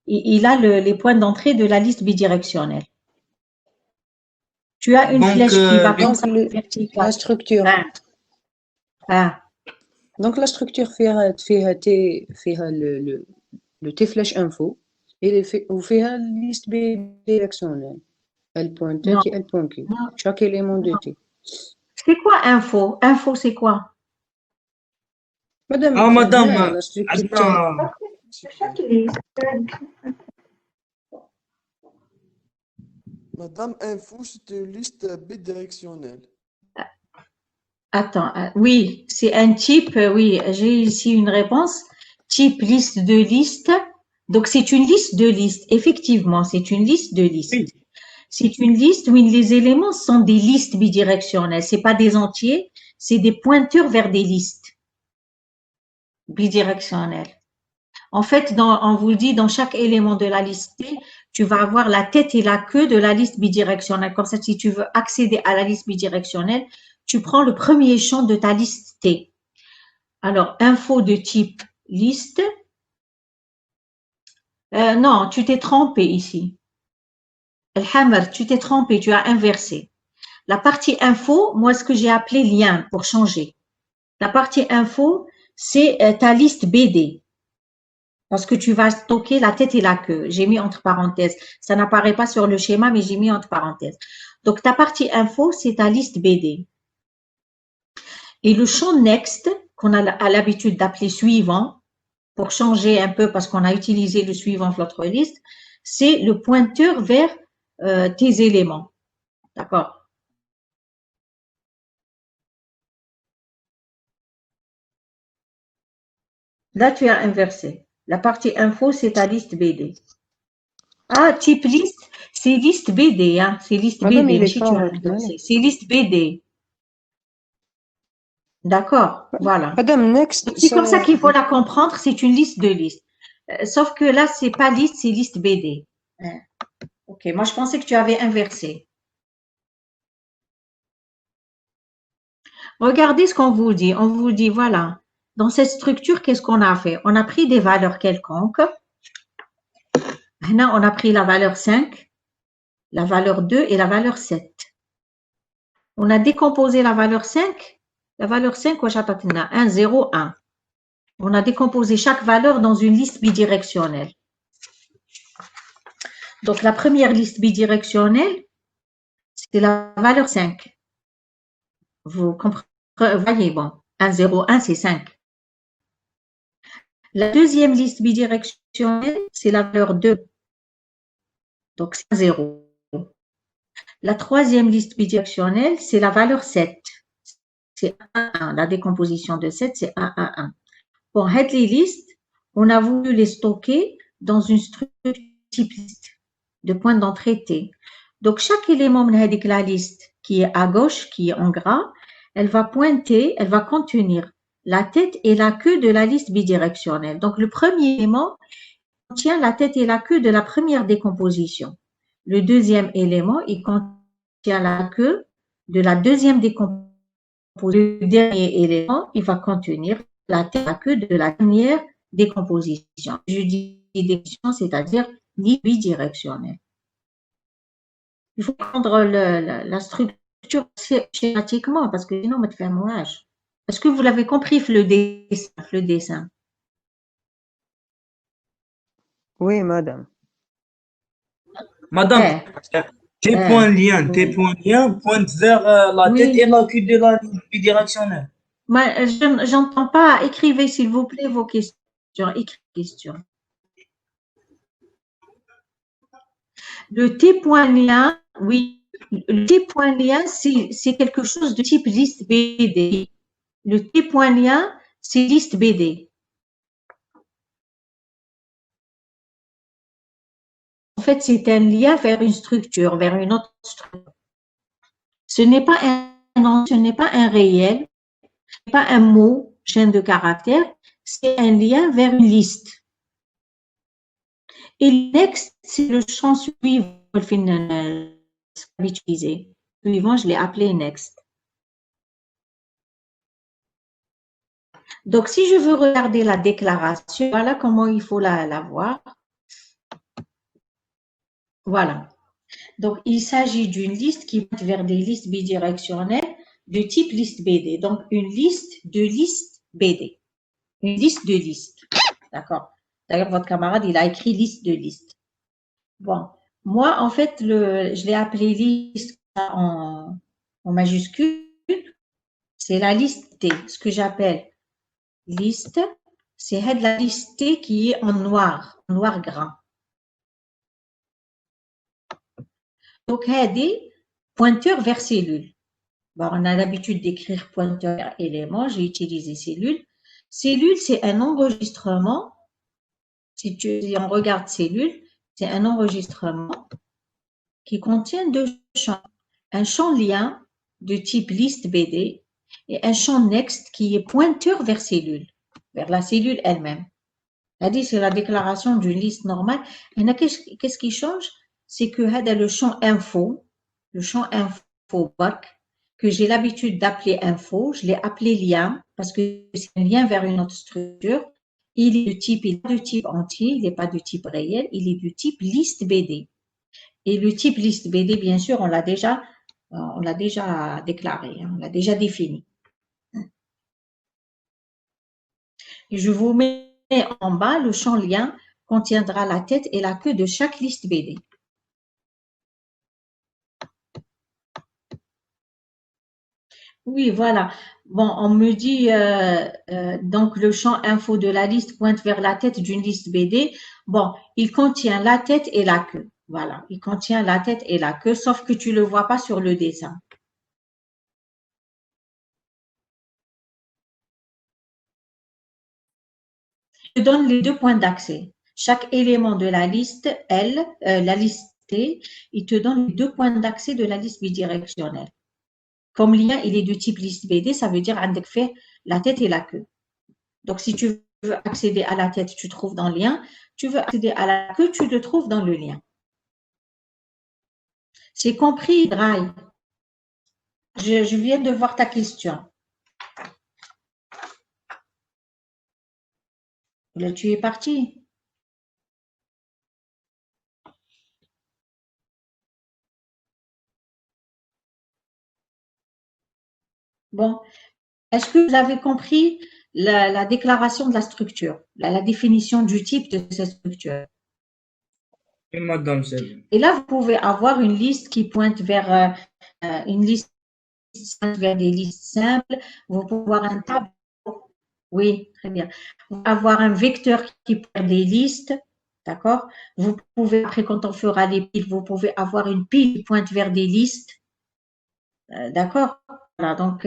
Speaker 1: Il a les points d'entrée de la liste bidirectionnelle. Tu as une
Speaker 5: Donc,
Speaker 1: flèche qui va
Speaker 3: donc
Speaker 1: comme ça, verticale.
Speaker 3: La structure.
Speaker 1: Ah.
Speaker 3: Donc la structure فيها le T flash info وفيها liste bidirectionnelle. L point T et L point Q.
Speaker 1: Non.
Speaker 3: Chaque élément de T.
Speaker 1: C'est quoi info? Info, c'est quoi?
Speaker 3: Madame,
Speaker 5: Ah, madame,
Speaker 3: la structure.
Speaker 6: Chaque liste.
Speaker 4: Madame, info, c'est une liste bidirectionnelle.
Speaker 1: Attends, oui, c'est un type, oui, j'ai ici une réponse. Type liste de liste. Donc, c'est une liste de listes. Effectivement, c'est une liste de listes.
Speaker 5: Oui.
Speaker 1: C'est une liste où les éléments sont des listes bidirectionnelles. C'est pas des entiers, c'est des pointeurs vers des listes bidirectionnelles. En fait, on vous dit, dans chaque élément de la liste, tu vas avoir la tête et la queue de la liste bidirectionnelle. Comme ça, si tu veux accéder à la liste bidirectionnelle, tu prends le premier champ de ta liste T. Alors, info de type liste. Non, tu t'es trompé ici. El-Hammer, tu t'es trompé, tu as inversé. La partie info, moi, ce que j'ai appelé lien pour changer. La partie info, c'est ta liste BD. Parce que tu vas stocker la tête et la queue. J'ai mis entre parenthèses. Ça n'apparaît pas sur le schéma, mais j'ai mis entre parenthèses. Donc, ta partie info, c'est ta liste BD. Et le champ next, qu'on a l'habitude d'appeler suivant, pour changer un peu parce qu'on a utilisé le suivant de l'autre liste, c'est le pointeur vers tes éléments. D'accord? Là, tu as inversé. La partie info, c'est ta liste BD. Ah, type liste, c'est liste BD, hein. C'est liste
Speaker 3: Madame,
Speaker 1: BD.
Speaker 3: il est
Speaker 1: Si tu as
Speaker 3: fort,
Speaker 1: inversé. C'est liste BD. D'accord, voilà.
Speaker 3: Madame, next,
Speaker 1: C'est comme ça qu'il faut la comprendre, c'est une liste de listes. Sauf que là, c'est pas liste, c'est liste BD. Ok, moi je pensais que tu avais inversé. Regardez ce qu'on vous dit. On vous dit, voilà, dans cette structure, qu'est-ce qu'on a fait? On a pris des valeurs quelconques. Maintenant, on a pris la valeur 5, la valeur 2 et la valeur 7. On a décomposé la valeur 5. La valeur 5, 1, 0, 1. On a décomposé chaque valeur dans une liste bidirectionnelle. Donc, la première liste bidirectionnelle, c'est la valeur 5. Vous comprenez, voyez, bon, 1, 0, 1, c'est 5. La deuxième liste bidirectionnelle, c'est la valeur 2. Donc, c'est 0. La troisième liste bidirectionnelle, c'est la valeur 7. C'est 1, 1. La décomposition de 7, c'est 1, 1, 1. Pour les listes, on a voulu les stocker dans une structure type liste de points d'entrée T. Donc, chaque élément de la liste qui est à gauche, qui est en gras, elle va pointer, elle va contenir la tête et la queue de la liste bidirectionnelle. Donc, le premier élément contient la tête et la queue de la première décomposition. Le deuxième élément, il contient la queue de la deuxième décomposition. Le dernier élément, il va contenir la tête et la queue de la dernière décomposition. Je dis décomposition, c'est-à-dire bidirectionnelle. Il faut prendre la structure schématiquement parce que sinon, on va te faire mouage. Est-ce que vous l'avez compris, le dessin?
Speaker 3: Oui, madame.
Speaker 5: Madame, tes points liens pointent vers la tête et la queue de la ligne bidirectionnelle.
Speaker 1: Je n'entends pas. Écrivez, s'il vous plaît, vos questions. Écrivez questions. Le T-point-lien, oui, le T-point-lien, c'est quelque chose de type liste BD. Le T-point-lien, c'est liste BD. En fait, c'est un lien vers une structure, vers une autre structure. Ce n'est pas un nom, ce n'est pas un réel, ce n'est pas un mot, chaîne de caractères, c'est un lien vers une liste. Et next, c'est le champ suivant utilisé. Suivant, je l'ai appelé next. Donc, si je veux regarder la déclaration, voilà comment il faut la voir. Voilà. Donc, il s'agit d'une liste qui va vers des listes bidirectionnelles de type liste BD. Donc, une liste de listes BD. Une liste de listes. D'accord. D'ailleurs, votre camarade, il a écrit liste de listes. Bon. Moi, en fait, je l'ai appelé liste en majuscule. C'est la liste T. Ce que j'appelle liste, c'est la liste T qui est en noir gras. Donc, des pointeurs vers cellules. Bon, on a l'habitude d'écrire pointeur vers élément, j'ai utilisé cellule. Cellule, c'est un enregistrement. Si on regarde cellule, c'est un enregistrement qui contient deux champs. Un champ lien de type liste BD et un champ next qui est pointeur vers cellule, vers la cellule elle-même. هذه c'est la déclaration d'une liste normale. هنا qu'est-ce qui change? C'est que هذا le champ info bark, que j'ai l'habitude d'appeler info, je l'ai appelé lien parce que c'est un lien vers une autre structure. Il est de type entier, il n'est pas de type réel, il est du type liste BD. Et le type liste BD, bien sûr, on l'a déjà déclaré, hein, on l'a déjà défini. Et je vous mets en bas, le champ lien contiendra la tête et la queue de chaque liste BD. Oui, voilà. Bon, on me dit, donc le champ info de la liste pointe vers la tête d'une liste BD. Bon, il contient la tête et la queue. Voilà, il contient la tête et la queue, sauf que tu ne le vois pas sur le dessin. Je te donne les 2 points d'accès. Chaque élément de la liste la liste T, il te donne les 2 points d'accès de la liste bidirectionnelle. Comme lien, il est de type liste BD, ça veut dire عندك fait la tête et la queue. Donc, si tu veux accéder à la tête, tu te trouves dans le lien. Tu veux accéder à la queue, tu te trouves dans le lien. C'est compris, Draï. Je viens de voir ta question. Là, tu es parti. Bon. Est-ce que vous avez compris la déclaration de la structure, la définition du type de cette structure?
Speaker 5: Oui, madame, c'est bon.
Speaker 1: Et là, vous pouvez avoir une liste qui pointe vers une liste vers des listes simples. Vous pouvez avoir un tableau. Oui, très bien. Vous pouvez avoir un vecteur qui pointe des listes. D'accord? Vous pouvez, après, quand on fera les piles, vous pouvez avoir une pile qui pointe vers des listes. D'accord? Voilà, donc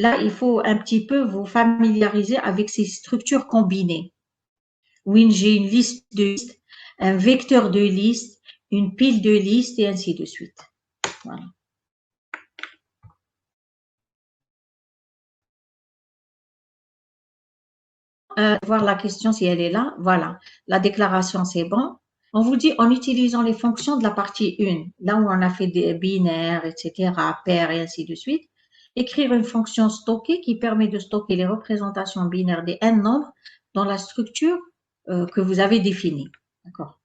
Speaker 1: là, il faut un petit peu vous familiariser avec ces structures combinées. Oui, j'ai une liste de listes, un vecteur de liste, une pile de listes et ainsi de suite. Voilà. Voir la question si elle est là. Voilà, la déclaration, c'est bon. On vous dit en utilisant les fonctions de la partie 1, là où on a fait des binaires, etc., paires et ainsi de suite, écrire une fonction stocker qui permet de stocker les représentations binaires des n nombres dans la structure que vous avez définie. D'accord.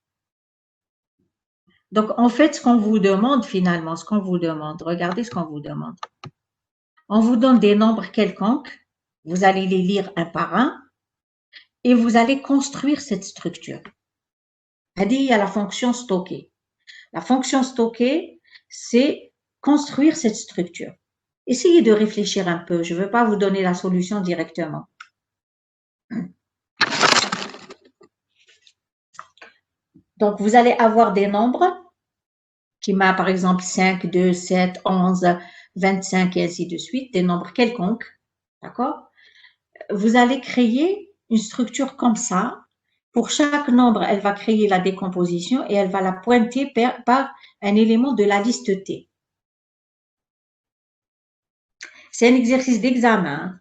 Speaker 1: Donc, en fait, ce qu'on vous demande finalement, regardez ce qu'on vous demande. On vous donne des nombres quelconques, vous allez les lire un par un et vous allez construire cette structure. Il y a la fonction stocker. La fonction stocker, c'est construire cette structure. Essayez de réfléchir un peu. Je ne veux pas vous donner la solution directement. Donc, vous allez avoir des nombres qui m'a par exemple 5, 2, 7, 11, 25 et ainsi de suite, des nombres quelconques. D'accord? Vous allez créer une structure comme ça. Pour chaque nombre, elle va créer la décomposition et elle va la pointer par un élément de la liste T. C'est un exercice d'examen.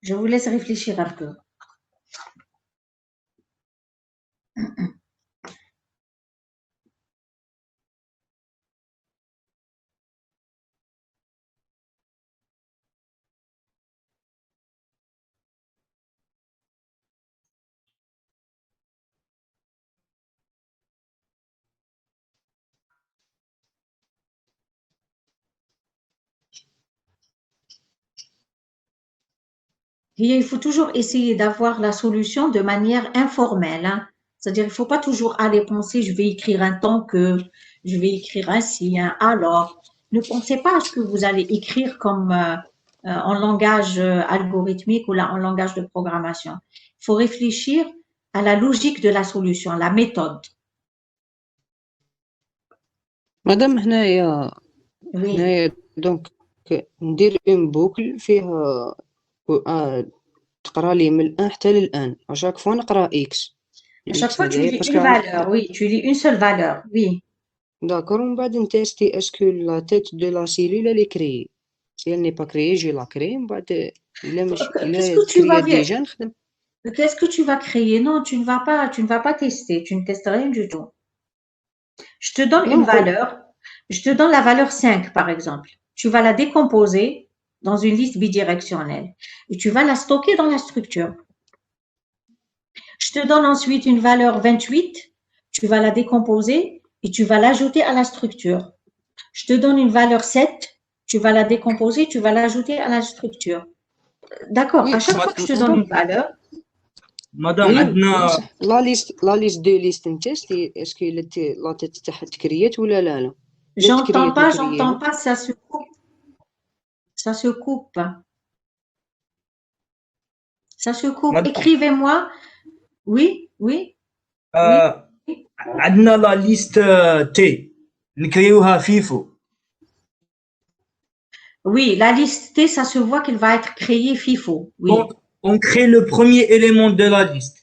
Speaker 1: Je vous laisse réfléchir un peu. Il faut toujours essayer d'avoir la solution de manière informelle. Hein. C'est-à-dire, il ne faut pas toujours aller penser, je vais écrire un tant que, je vais écrire ainsi, un alors. Ne pensez pas à ce que vous allez écrire comme en langage algorithmique ou là, en langage de programmation. Il faut réfléchir à la logique de la solution, à la méthode.
Speaker 3: مادام هنايا
Speaker 1: Oui.
Speaker 3: دونك ندير اون بوكل فيها تقرا لي من الان حتى للان اشاك فوا نقرا اكس
Speaker 1: À chaque fois, tu lis une valeur, oui, tu lis une seule valeur, oui.
Speaker 3: داكور ومن بعد نتيستي اسكو لا تيت دو لا سيلول اللي كريي سي elle n'est pas créée je la crée من بعد الا مش
Speaker 1: Qu'est-ce
Speaker 3: الا
Speaker 1: que tu vas
Speaker 3: كريا ديجا نخدم
Speaker 1: Qu'est-ce que tu vas créer? Non, tu ne vas pas tester. Tu ne testes rien du tout. Je te donne une valeur. Je te donne la valeur 5, par exemple. Tu vas la décomposer dans une liste bidirectionnelle et tu vas la stocker dans la structure. Je te donne ensuite une valeur 28. Tu vas la décomposer et tu vas l'ajouter à la structure. Je te donne une valeur 7. Tu vas la décomposer, tu vas l'ajouter à la structure. D'accord. À chaque fois que je te donne une valeur,
Speaker 5: مدام عندنا
Speaker 3: لا ليست دو ليست نتا اسكو لا تيت تاعها تكريات ولا لا
Speaker 1: j'entends pas, ça se coupe. Ça se coupe. Ça se coupe.
Speaker 5: Madame.
Speaker 1: Écrivez-moi. Oui, oui.
Speaker 5: عندنا لا ليست تي نكريوها فيفو.
Speaker 1: Oui, la liste T, ça se voit qu'elle va être créée FIFO. Oui.
Speaker 5: Donc, on crée le premier élément de la liste.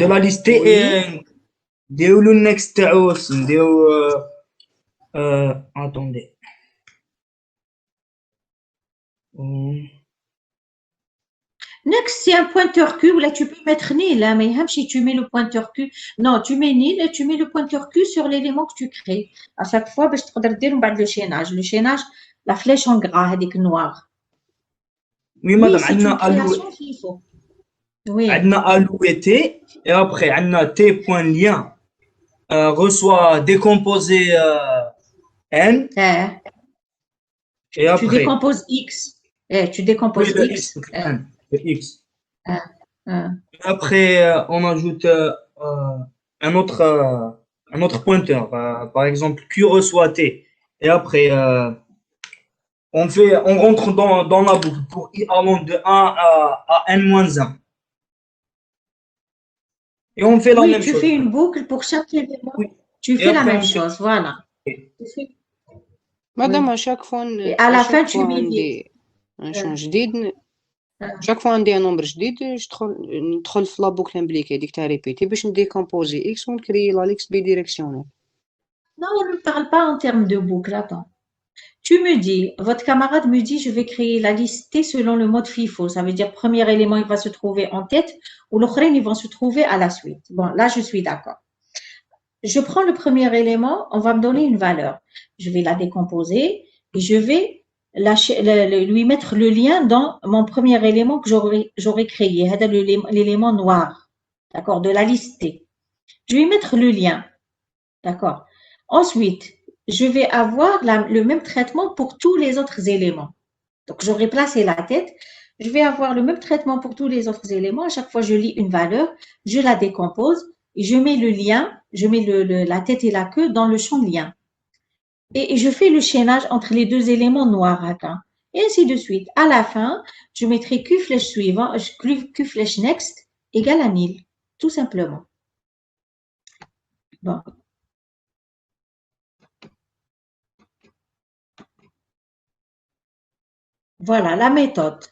Speaker 5: De la liste T et نديرو له next تاعو نديرو attendez.
Speaker 1: Next, c'est un pointeur Q. Là, tu peux mettre nil, hein, mais même si tu mets le pointeur Q, non, tu mets nil et tu mets le pointeur Q sur l'élément que tu crées. À chaque fois, je te dire le chaînage. Le chaînage, la flèche en gras, avec noir.
Speaker 5: Oui, madame,
Speaker 1: c'est une création FIFO. Oui.
Speaker 5: عندنا alloué T et après عندنا T.lien reçoit décomposé N et après
Speaker 1: tu décomposes X. Tu décomposes
Speaker 5: oui,
Speaker 1: X.
Speaker 5: Le X.
Speaker 1: Et
Speaker 5: après on ajoute un autre pointeur, par exemple Q reçoit T et après on rentre dans la boucle pour I allant de 1 à N-1. Et on fait la même chose.
Speaker 1: Oui, tu fais une boucle pour chaque élément.
Speaker 5: Oui.
Speaker 1: Tu fais la même chose, voilà.
Speaker 3: مادام اشاك فوا
Speaker 1: à la fin tu mets
Speaker 3: عندي ان شون جديد شاك فوا عندي ان نمبر جديد ندخل في لا بوكل امبليكي ديك تاع ريبيتي باش نديكومبوزي اكس ونكري لا ليكس بي ديريكسيونيل.
Speaker 1: Non, on ne parle pas en termes de boucle. Attends. Tu me dis, votre camarade me dit, je vais créer la liste T selon le mode FIFO. Ça veut dire, premier élément, il va se trouver en tête ou l'autre, ils vont se trouver à la suite. Bon, là, je suis d'accord. Je prends le premier élément, on va me donner une valeur. Je vais la décomposer et je vais lui mettre le lien dans mon premier élément que j'aurais créé, l'élément noir, d'accord, de la liste T. Je vais mettre le lien, d'accord. Ensuite, je vais avoir le même traitement pour tous les autres éléments. Donc, j'aurai placé la tête, je vais avoir le même traitement pour tous les autres éléments. À chaque fois, je lis une valeur, je la décompose, et je mets le lien, je mets la tête et la queue dans le champ lien. Et je fais le chaînage entre les deux éléments noirs, et ainsi de suite. À la fin, je mettrai Q flèche suivant, Q flèche next égale à 1000, tout simplement. Bon. Voilà la méthode.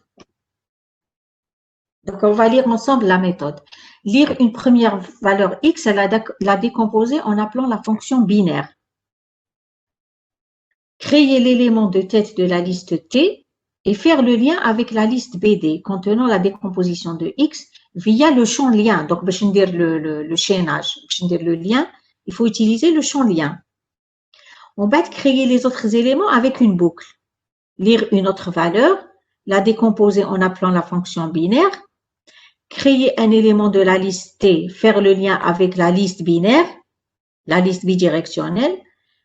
Speaker 1: Donc, on va lire ensemble la méthode. Lire une première valeur X et la décomposer en appelant la fonction binaire. Créer l'élément de tête de la liste T et faire le lien avec la liste BD contenant la décomposition de X via le champ lien. Donc, pour dire le chaînage, pour dire le lien, il faut utiliser le champ lien. On va créer les autres éléments avec une boucle. Lire une autre valeur, la décomposer en appelant la fonction binaire, créer un élément de la liste T, faire le lien avec la liste binaire, la liste bidirectionnelle,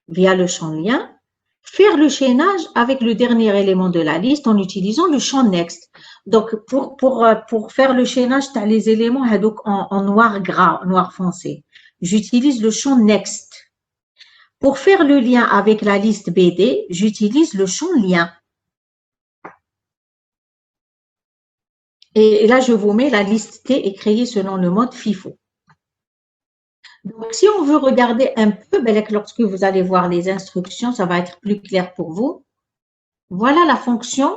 Speaker 1: via le champ lien, faire le chaînage avec le dernier élément de la liste en utilisant le champ next. Donc, pour faire le chaînage, tu as les éléments en noir gras, noir foncé. J'utilise le champ next. Pour faire le lien avec la liste BD, j'utilise le champ lien. Et là, je vous mets la liste T est créée selon le mode FIFO. Donc, si on veut regarder un peu, lorsque vous allez voir les instructions, ça va être plus clair pour vous. Voilà la fonction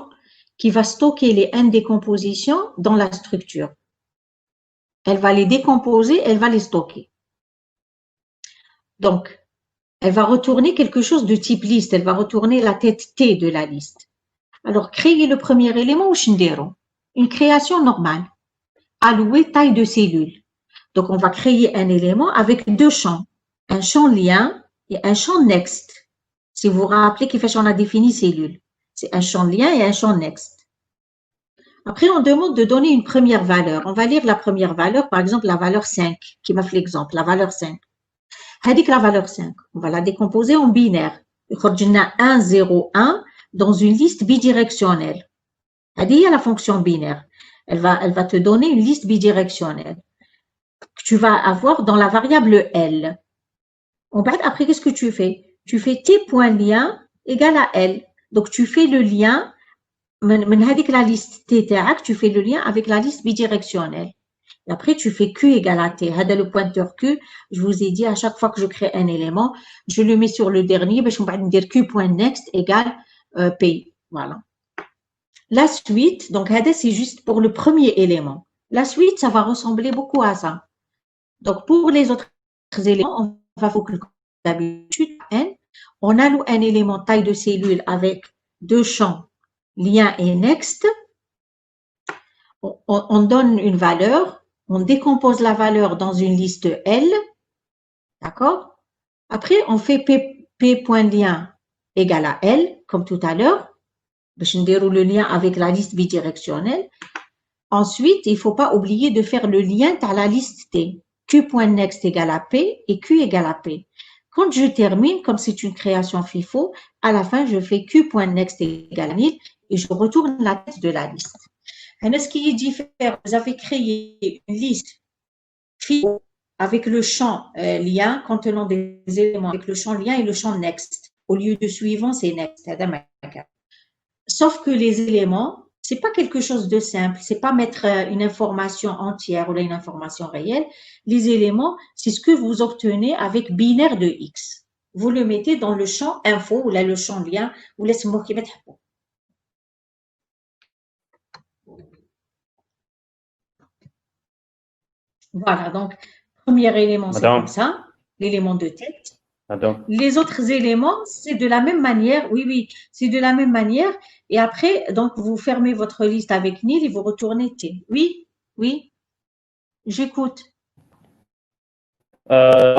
Speaker 1: qui va stocker les N décompositions dans la structure. Elle va les décomposer, elle va les stocker. Donc, elle va retourner quelque chose de type liste. Elle va retourner la tête T de la liste. Alors, créer le premier élément ou Shindero. Une création normale. allouer taille de cellule. Donc, on va créer un élément avec deux champs, un champ lien et un champ next. Si vous vous rappelez qu'on a défini cellule, c'est un champ lien et un champ next. Après, on demande de donner une première valeur. On va lire la première valeur, par exemple, la valeur 5, qui m'a fait l'exemple, la valeur 5. La valeur 5, on va la décomposer en binaire. Il y a 1, 0, 1 dans une liste bidirectionnelle. Il y a la fonction binaire. Elle va te donner une liste bidirectionnelle que tu vas avoir dans la variable L. Après, qu'est-ce que tu fais? Tu fais t.lien égale à L. Donc, tu fais le lien, la liste T, tu fais le lien avec la liste bidirectionnelle. Et après, tu fais Q égale à T. Le pointeur Q, je vous ai dit, à chaque fois que je crée un élément, je le mets sur le dernier, je vais dire Q.next égale P. Voilà. La suite, donc, c'est juste pour le premier élément. La suite, ça va ressembler beaucoup à ça. Donc, pour les autres éléments, on va focaliser d'habitude N. On alloue un élément taille de cellule avec deux champs, lien et next. On donne une valeur, on décompose la valeur dans une liste L. D'accord? Après, on fait P.lien égale à L, comme tout à l'heure. Je déroule le lien avec la liste bidirectionnelle. Ensuite, il ne faut pas oublier de faire le lien à la liste T. Q.next égale à P et Q égale à P. Quand je termine, comme c'est une création FIFO, à la fin, je fais Q.next égale à 1000 et je retourne la tête de la liste. Et ce qui est différent, vous avez créé une liste FIFO avec le champ lien contenant des éléments avec le champ lien et le champ next. Au lieu de suivant, c'est next. Sauf que les éléments, c'est pas quelque chose de simple, c'est pas mettre une information entière ou une information réelle. Les éléments, c'est ce que vous obtenez avec binaire de X. Vous le mettez dans le champ info ou là le champ lien ou laisse moi qui mettre. Voilà, donc premier élément c'est comme ça, l'élément de tête. Les autres éléments, c'est de la même manière, oui, c'est de la même manière. Et après, donc, vous fermez votre liste avec nil et vous retournez T. Oui, j'écoute.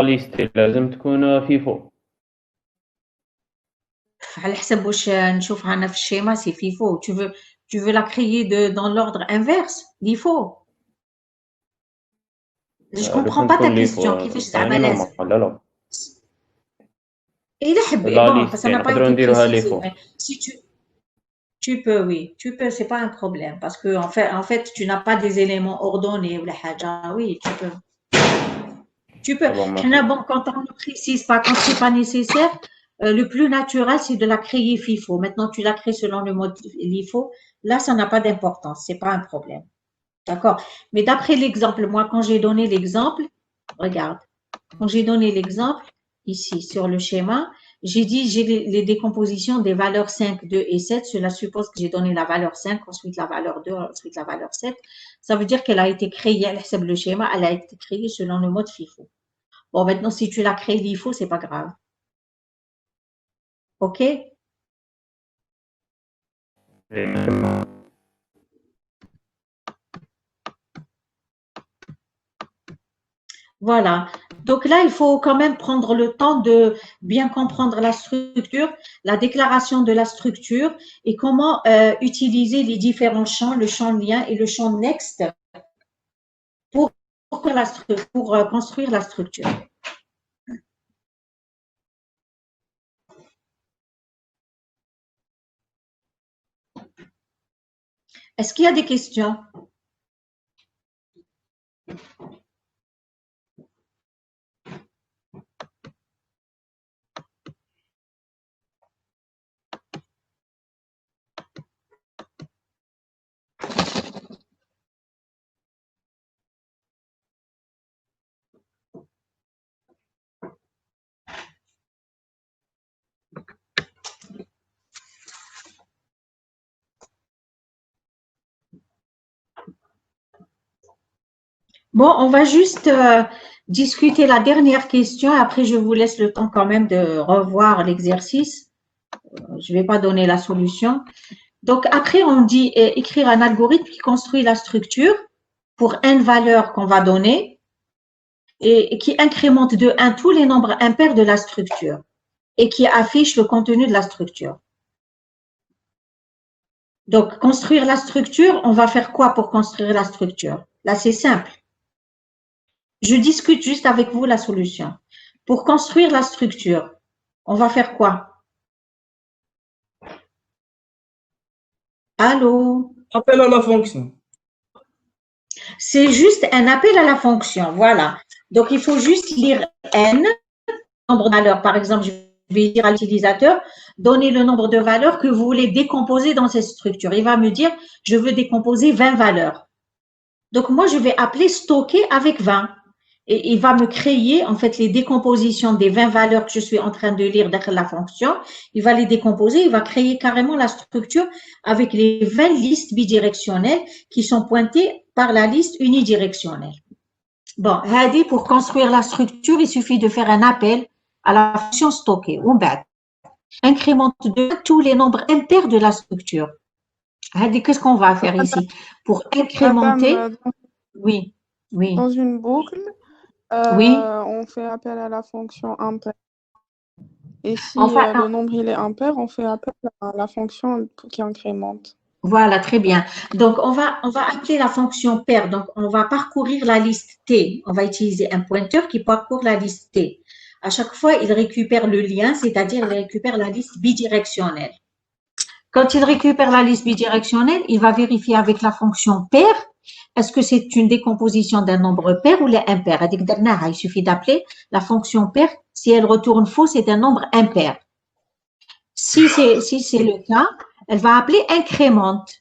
Speaker 8: liste لازم تكون فيفو.
Speaker 1: على حسب واش نشوفها أنا في الشيما c'est FIFO. Tu veux la créer dans l'ordre inverse, l'IFO. Je comprends pas ta question. كيفاش زعما لازم؟
Speaker 8: لا.
Speaker 1: Et bon, ça n'a pas été précisé. Si tu peux, oui, tu peux, c'est pas un problème parce que en fait, tu n'as pas des éléments ordonnés ou la haja, oui, tu peux. Bon, quand on ne précise pas, quand c'est pas nécessaire, le plus naturel, c'est de la créer FIFO. Maintenant, tu la crées selon le mode LIFO. Là, ça n'a pas d'importance, c'est pas un problème. D'accord? Mais d'après l'exemple, moi, quand j'ai donné l'exemple, regarde, quand j'ai donné l'exemple, ici, sur le schéma, j'ai dit, j'ai les décompositions des valeurs 5, 2 et 7. Cela suppose que j'ai donné la valeur 5, ensuite la valeur 2, ensuite la valeur 7. Ça veut dire qu'elle a été créée, le schéma, elle a été créée selon le mode FIFO. Bon, maintenant, si tu l'as créé l'IFO, c'est pas grave. OK? Voilà. Donc là, il faut quand même prendre le temps de bien comprendre la structure, la déclaration de la structure et comment utiliser les différents champs, le champ lien et le champ next pour construire la structure. Est-ce qu'il y a des questions? Bon, on va juste discuter la dernière question. Après, je vous laisse le temps quand même de revoir l'exercice. Je ne vais pas donner la solution. Donc, après, on dit écrire un algorithme qui construit la structure. pour n valeurs qu'on va donner et qui incrémente de 1 tous les nombres impairs de la structure et qui affiche le contenu de la structure. Donc, construire la structure, on va faire quoi pour construire la structure? Là, c'est simple. Je discute juste avec vous la solution. Pour construire la structure, on va faire quoi? Allô?
Speaker 5: Appel à la fonction.
Speaker 1: C'est juste un appel à la fonction, voilà. Donc, il faut juste lire n, nombre de valeurs. Par exemple, je vais dire à l'utilisateur, donnez le nombre de valeurs que vous voulez décomposer dans cette structure. Il va me dire, je veux décomposer 20 valeurs. Donc, moi, je vais appeler stocker avec 20. Et il va me créer, en fait, les décompositions des 20 valeurs que je suis en train de lire dans la fonction. Il va les décomposer, il va créer carrément la structure avec les 20 listes bidirectionnelles qui sont pointées par la liste unidirectionnelle. Bon, Hadi, pour construire la structure, il suffit de faire un appel à la fonction stocker. On va incrémente de tous les nombres impairs de la structure. Hadi, qu'est-ce qu'on va faire ici? Pour incrémenter,
Speaker 7: Madame,
Speaker 1: oui, oui,
Speaker 7: dans une boucle,
Speaker 1: oui.
Speaker 7: on fait appel à la fonction impair. Et si
Speaker 1: Enfin,
Speaker 7: le nombre il est impair, on fait appel à la fonction qui incrémente.
Speaker 1: voilà, très bien. Donc, on va appeler la fonction pair. Donc, on va parcourir la liste T. On va utiliser un pointeur qui parcourt la liste T. À chaque fois, il récupère le lien, c'est-à-dire il récupère la liste bidirectionnelle. Quand il récupère la liste bidirectionnelle, il va vérifier avec la fonction pair, est-ce que c'est une décomposition d'un nombre pair ou est impair. Il suffit d'appeler la fonction pair. Si elle retourne faux, c'est un nombre impair. Si c'est le cas, elle va appeler incrémente.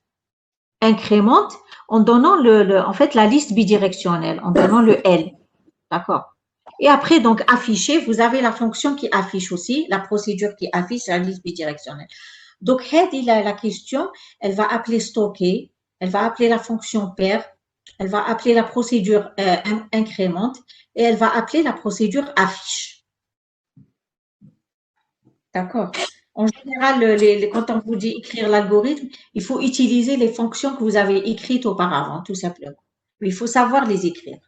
Speaker 1: Incrémente en donnant en fait, la liste bidirectionnelle, en donnant le L. D'accord? Et après, donc, afficher, vous avez la fonction qui affiche aussi, la procédure qui affiche la liste bidirectionnelle. Donc, head, il a la question, elle va appeler stocker, elle va appeler la fonction pair, elle va appeler la procédure incrémente et elle va appeler la procédure affiche. D'accord? En général, quand on vous dit écrire l'algorithme, il faut utiliser les fonctions que vous avez écrites auparavant, tout simplement. Mais il faut savoir les écrire.